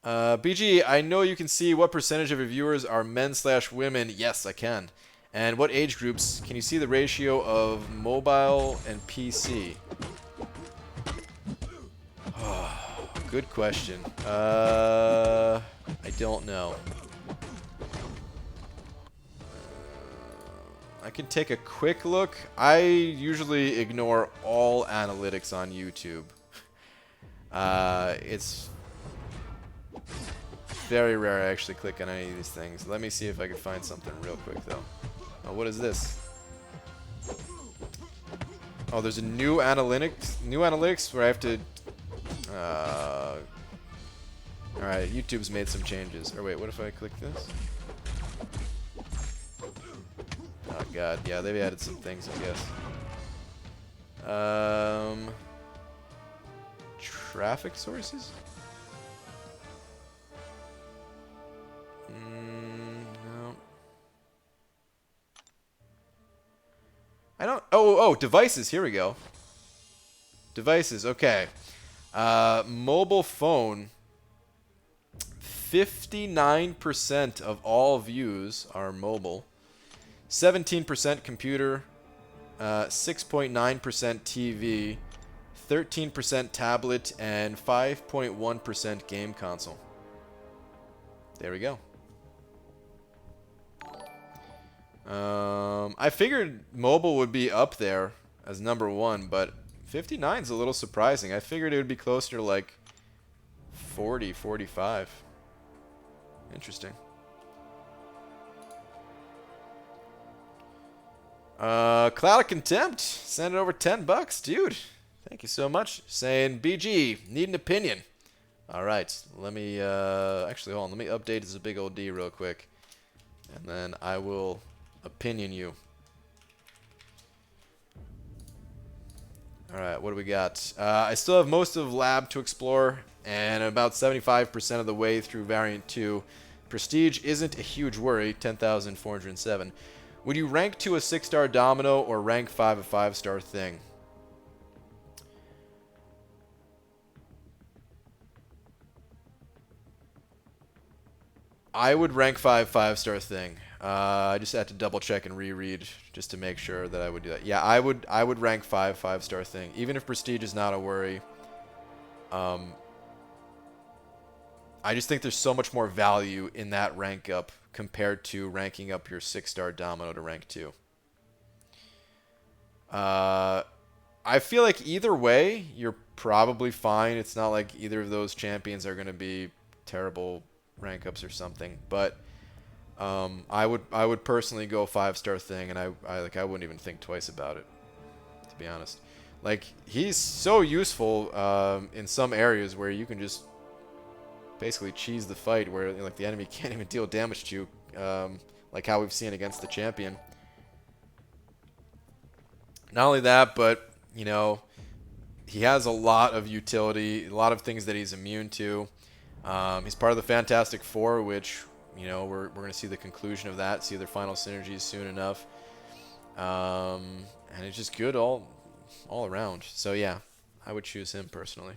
BG, I know you can see what percentage of your viewers are men/women. Yes, I can. And what age groups? Can you see the ratio of mobile and PC? Good question. I don't know. I can take a quick look. I usually ignore all analytics on YouTube. It's very rare I actually click on any of these things. Let me see if I can find something real quick, though. Oh, what is this? Oh, there's a new analytics where I have to... Alright, YouTube's made some changes. Or wait, what if I click this? Oh god, yeah, they've added some things, I guess. Traffic sources? No. I don't... Oh, devices, here we go. Devices, okay. Mobile phone, 59% of all views are mobile, 17% computer, 6.9% TV, 13% tablet, and 5.1% game console. There we go. I figured mobile would be up there as #1, but 59 is a little surprising. I figured it would be closer to like 40, 45. Interesting. Cloud of Contempt, send it over $10, dude. Thank you so much. Saying, BG, need an opinion. All right, let me, actually, hold on. Let me update as a big old D real quick. And then I will opinion you. Alright, what do we got? I still have most of Lab to explore, and about 75% of the way through Variant 2. Prestige isn't a huge worry, 10,407. Would you rank 2 a 6-star Domino, or rank 5 a 5-star Thing? I would rank 5 5-star Thing. I just had to double check and reread just to make sure that I would do that. Yeah, I would rank 5 5-star Thing, even if Prestige is not a worry. I just think there's so much more value in that rank up compared to ranking up your 6-star Domino to rank 2. I feel like either way, you're probably fine. It's not like either of those champions are going to be terrible rank ups or something. But I would personally go 5-star thing, and I wouldn't even think twice about it, to be honest. Like, he's so useful in some areas where you can just basically cheese the fight, where like the enemy can't even deal damage to you, like how we've seen against the champion. Not only that, but you know, he has a lot of utility, a lot of things that he's immune to. He's part of the Fantastic Four, which, you know, we're going to see the conclusion of that, see their final synergies soon enough. And it's just good all around. So yeah, I would choose him personally.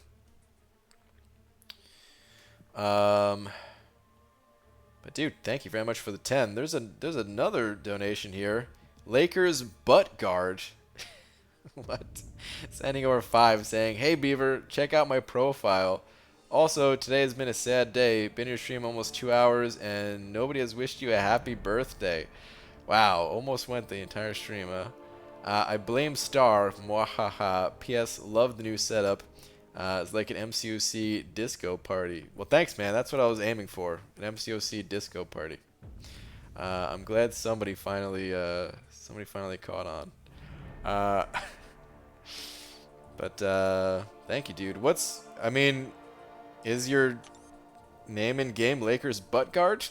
But dude, thank you very much for the 10. There's another donation here. Lakers butt guard. What? Sending over 5 saying, "Hey Beaver, check out my profile. Also, today has been a sad day. Been your stream almost 2 hours and nobody has wished you a happy birthday." Wow, almost went the entire stream, huh? I blame Star. Mwahaha. P.S. Love the new setup. It's like an MCOC disco party. Well, thanks, man. That's what I was aiming for. An MCOC disco party. I'm glad somebody finally caught on. But thank you, dude. I mean, is your name in game Lakers butt guard?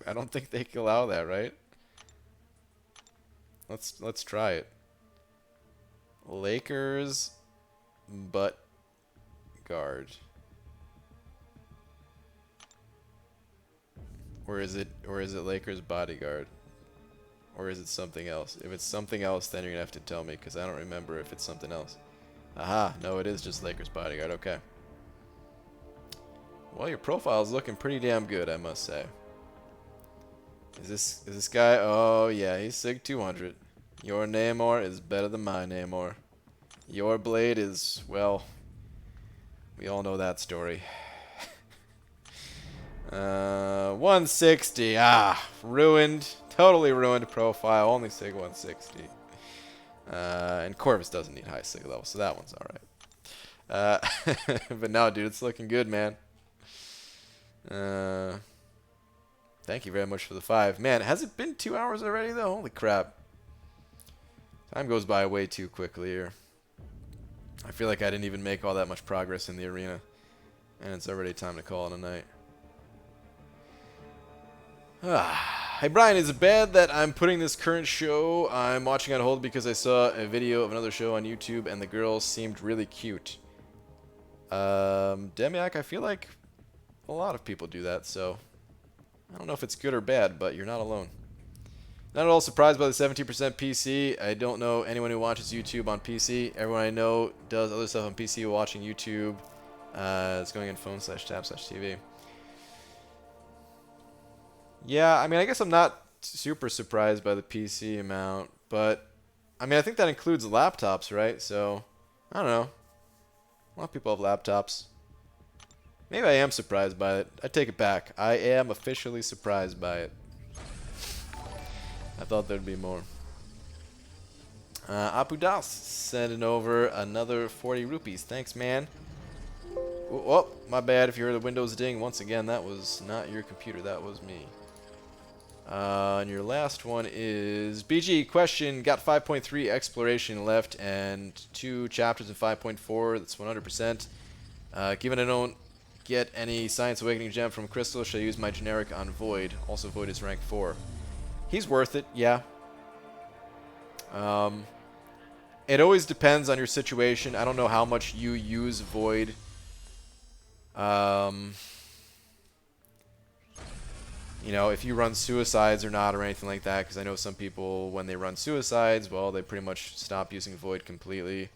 I don't think they can allow that, right? Let's try it. Lakers butt guard. Or is it Lakers bodyguard? Or is it something else? If it's something else, then you're gonna have to tell me, because I don't remember if it's something else. Aha, no, it is just Lakers bodyguard. Okay. Well, your profile is looking pretty damn good, I must say. Is this guy? Oh yeah, he's Sig 200. Your Namor is better than my Namor. Your blade is, well, we all know that story. 160. Ruined. Totally ruined profile. Only Sig 160. And Corvus doesn't need high Sig level, so that one's alright. But no, dude, it's looking good, man. Thank you very much for the 5. Man, has it been 2 hours already, though? Holy crap. Time goes by way too quickly here. I feel like I didn't even make all that much progress in the arena. And it's already time to call it a night. Hey Brian, is it bad that I'm putting this current show I'm watching on hold because I saw a video of another show on YouTube and the girl seemed really cute? Demiak, I feel like a lot of people do that, so I don't know if it's good or bad, but you're not alone. Not at all surprised by the 17% PC. I don't know anyone who watches YouTube on PC. Everyone I know does other stuff on PC watching YouTube. It's going in phone/tab/TV. Yeah, I mean, I guess I'm not super surprised by the PC amount, but I mean, I think that includes laptops, right? So, I don't know. A lot of people have laptops. Maybe I am surprised by it. I take it back. I am officially surprised by it. I thought there'd be more. Apu Das sending over another 40 rupees. Thanks, man. Oh, my bad if you heard the Windows ding. Once again, that was not your computer. That was me. And your last one is BG question. Got 5.3 exploration left and 2 chapters in 5.4. That's 100%. Given I don't get any Science Awakening gem from Crystal, should I use my generic on Void? Also, Void is rank 4. He's worth it, yeah. It always depends on your situation. I don't know how much you use Void. You know, if you run suicides or not or anything like that, because I know some people, when they run suicides, well, they pretty much stop using Void completely.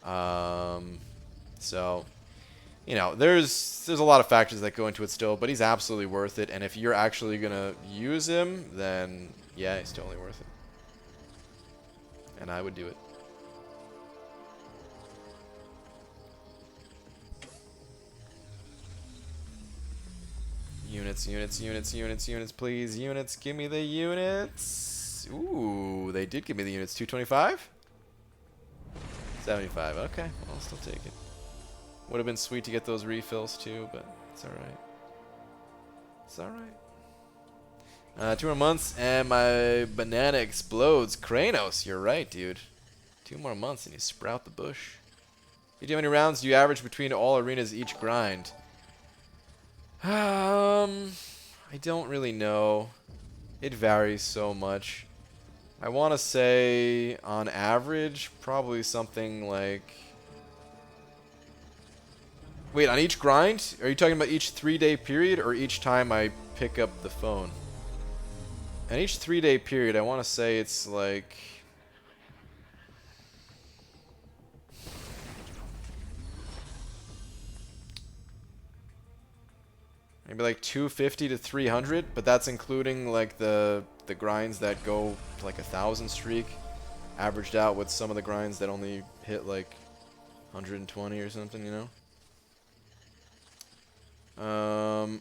So, you know, there's a lot of factors that go into it still, but he's absolutely worth it. And if you're actually going to use him, then yeah, he's totally worth it. And I would do it. Units, units, units, units, units, please. Units, give me the units. Ooh, they did give me the units. 225? Is 75. Okay, well, I'll still take it. Would have been sweet to get those refills too, but it's alright. It's alright. 2 more months and my banana explodes. Kranos, you're right, dude. 2 more months and you sprout the bush. Do you have any rounds do you average between all arenas each grind? I don't really know. It varies so much. I want to say, on average, probably something like... Wait, on each grind? Are you talking about each 3-day period or each time I pick up the phone? On each 3-day period, I want to say it's like... maybe like 250 to 300, but that's including like the grinds that go to like 1,000 streak, averaged out with some of the grinds that only hit like 120 or something, you know?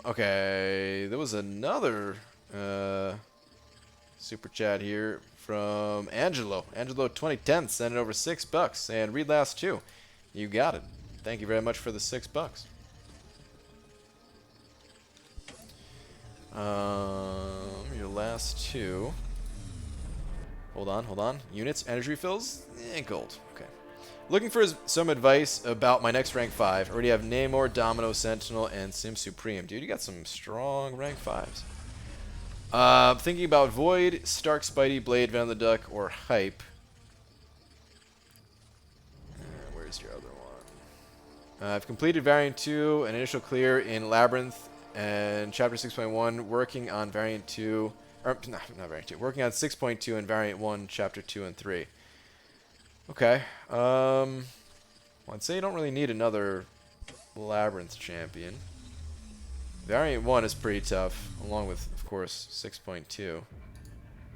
Okay, there was another super chat here from Angelo. Angelo 2010 sent it over $6 and read last 2. You got it. Thank you very much for the $6. Your last 2. Hold on. Units, energy refills, gold. Okay. Looking for some advice about my next rank 5. Already have Namor, Domino, Sentinel, and Sim Supreme. Dude, you got some strong rank 5s. Thinking about Void, Stark, Spidey, Blade, Venom the Duck, or Hype. Where's your other one? I've completed Variant 2, an initial clear in Labyrinth, and Chapter 6.1, working on Variant 2, or not Variant 2, working on 6.2 and Variant 1, Chapter 2 and 3. Okay. Well, I'd say you don't really need another Labyrinth champion. Variant 1 is pretty tough, along with, of course, 6.2. So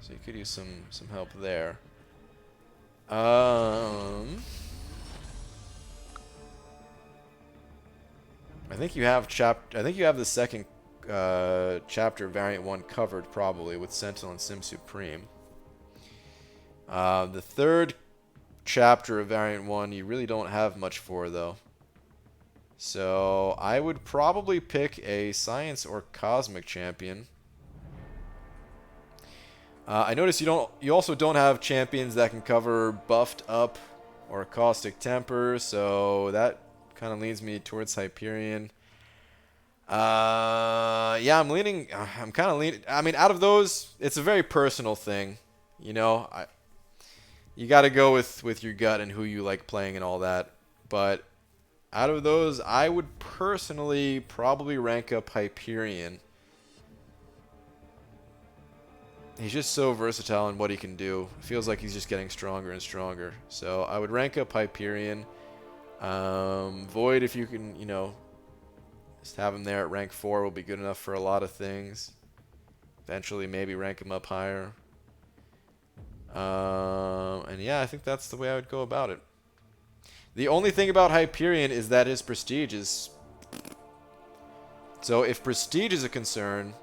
you could use some help there. I think you have the second chapter of Variant 1 covered probably with Sentinel and Sim Supreme. The third chapter of Variant 1 you really don't have much for though. So I would probably pick a Science or Cosmic champion. I notice you also don't have champions that can cover Buffed Up or Caustic Temper, so that kind of leads me towards Hyperion. Yeah, I'm kind of leaning. I mean, out of those, it's a very personal thing, you know. You got to go with your gut and who you like playing and all that. But out of those, I would personally probably rank up Hyperion. He's just so versatile in what he can do. It feels like he's just getting stronger and stronger. So I would rank up Hyperion. Void, if you can, you know, just have him there at rank 4 will be good enough for a lot of things. Eventually, maybe rank him up higher. And yeah, I think that's the way I would go about it. The only thing about Hyperion is that his prestige is... So if prestige is a concern,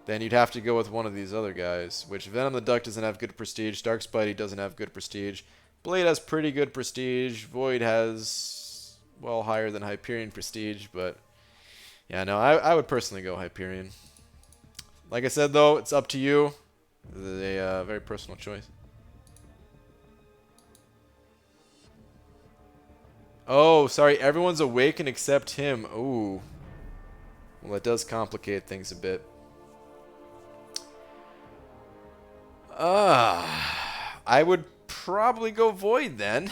then you'd have to go with one of these other guys, which Venom the Duck doesn't have good prestige, Dark Spidey doesn't have good prestige, Blade has pretty good prestige, Void has, well, higher than Hyperion prestige, but yeah, no, I would personally go Hyperion. Like I said, though, it's up to you. It's a very personal choice. Oh, sorry, everyone's awakened except him. Ooh. Well, that does complicate things a bit. I would probably go Void then.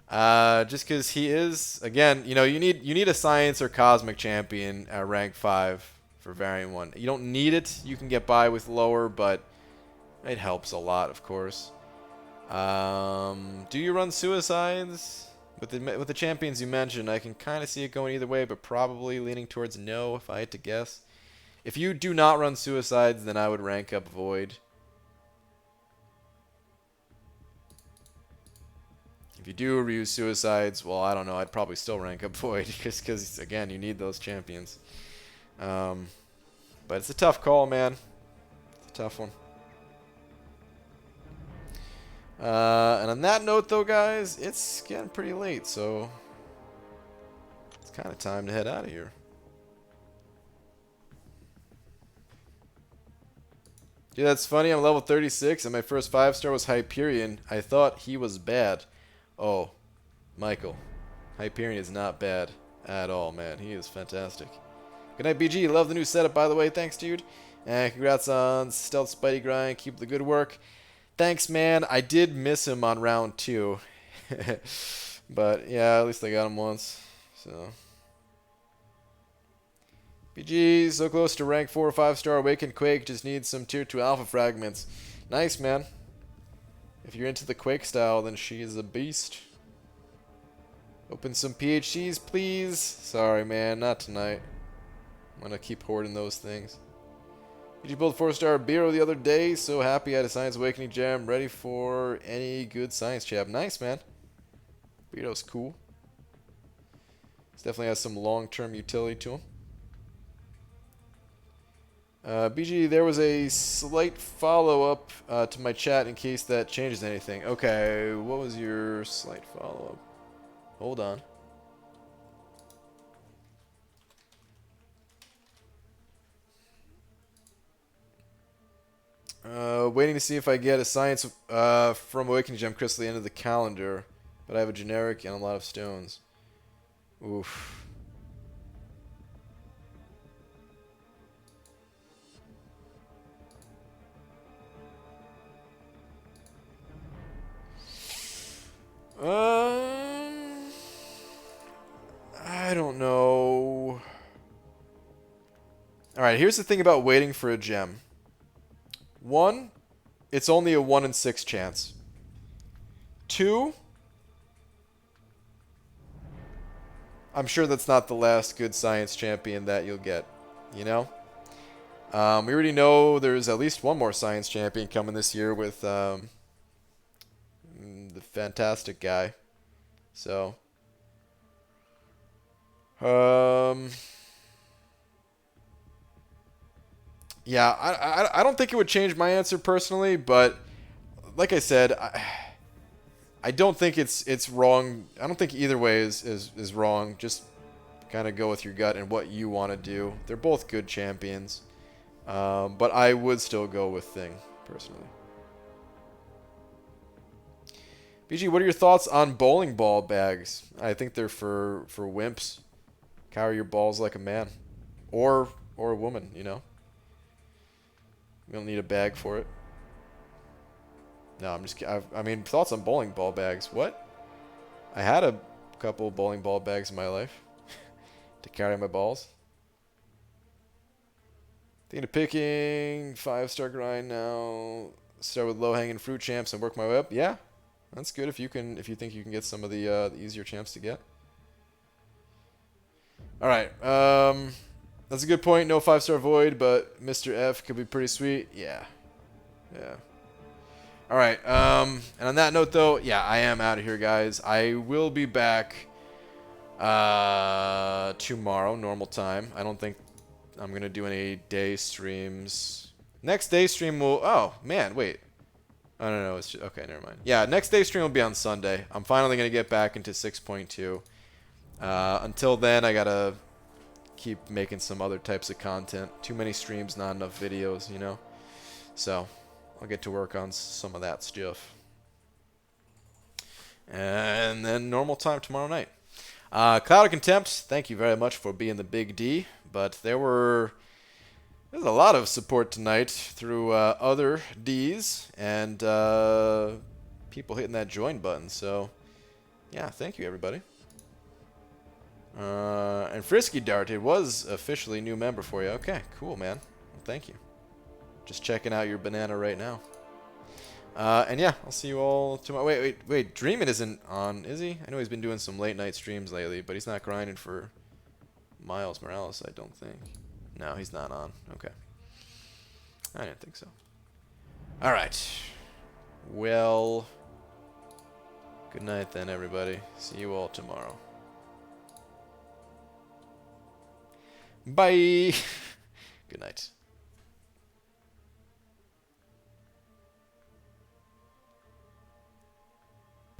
Just because he is, again, you know, you need a Science or Cosmic champion at rank 5 for Variant 1. You don't need it. You can get by with lower, but it helps a lot, of course. Do you run Suicides? With the champions you mentioned, I can kind of see it going either way, but probably leaning towards no if I had to guess. If you do not run Suicides, then I would rank up Void. If you do use Suicides, well, I don't know. I'd probably still rank up Void because again, you need those champions. But it's a tough call, man. It's a tough one. And on that note, though, guys, it's getting pretty late, so it's kind of time to head out of here. Dude, that's funny. I'm level 36, and my first 5-star was Hyperion. I thought he was bad. Oh, Michael. Hyperion is not bad at all, man. He is fantastic. Good night, BG. Love the new setup, by the way. Thanks, dude. And congrats on Stealth Spidey Grind. Keep the good work. Thanks, man. I did miss him on round 2. But, yeah, at least I got him once. So... BG, so close to rank 4 or 5-star. Awakened Quake, just needs some tier 2 alpha fragments. Nice, man. If you're into the Quake style, then she is a beast. Open some PhDs, please. Sorry, man, not tonight. I'm gonna keep hoarding those things. BG pulled 4-star Biro the other day. So happy I had a Science Awakening gem ready for any good science chap. Nice, man. Biro's cool. This definitely has some long-term utility to him. BG, there was a slight follow-up to my chat in case that changes anything. Okay, what was your slight follow-up? Hold on. Waiting to see if I get a science from Awakening Gem Crystal at the end of the calendar, but I have a generic and a lot of stones. Oof. I don't know. Alright, here's the thing about waiting for a gem. 1, it's only a 1 in 6 chance. 2, I'm sure that's not the last good science champion that you'll get, you know? We already know there's at least one more science champion coming this year with the fantastic guy. So, yeah, I don't think it would change my answer personally, but like I said, I don't think it's wrong. I don't think either way is wrong. Just kind of go with your gut and what you want to do. They're both good champions, but I would still go with Thing personally. BG, what are your thoughts on bowling ball bags? I think they're for wimps. Carry your balls like a man, or a woman. You know, we don't need a bag for it. No, I'm just. I mean, thoughts on bowling ball bags? What? I had a couple bowling ball bags in my life to carry my balls. Thinking of picking 5-star grind now. Start with low-hanging fruit champs and work my way up. Yeah. That's good if you think you can get some of the easier champs to get. All right, that's a good point. No 5-star void, but Mr. F could be pretty sweet. Yeah. All right. And on that note, though, yeah, I am out of here, guys. I will be back tomorrow, normal time. I don't think I'm gonna do any day streams. Next day stream will. Oh man, wait. Oh, no, it's just, okay, never mind. Yeah, next day stream will be on Sunday. I'm finally going to get back into 6.2. Until then, I got to keep making some other types of content. Too many streams, not enough videos, you know? So, I'll get to work on some of that stuff. And then normal time tomorrow night. Cloud of Contempt, thank you very much for being the big D. But there's a lot of support tonight through other Ds and people hitting that join button. So, yeah, thank you, everybody. And Frisky Dart, it was officially a new member for you. Okay, cool, man. Well, thank you. Just checking out your banana right now. And yeah, I'll see you all tomorrow. Wait. Dreamin' isn't on, is he? I know he's been doing some late night streams lately, but he's not grinding for Miles Morales, I don't think. No, he's not on. Okay. I didn't think so. All right. Well, good night then, everybody. See you all tomorrow. Bye. Good night.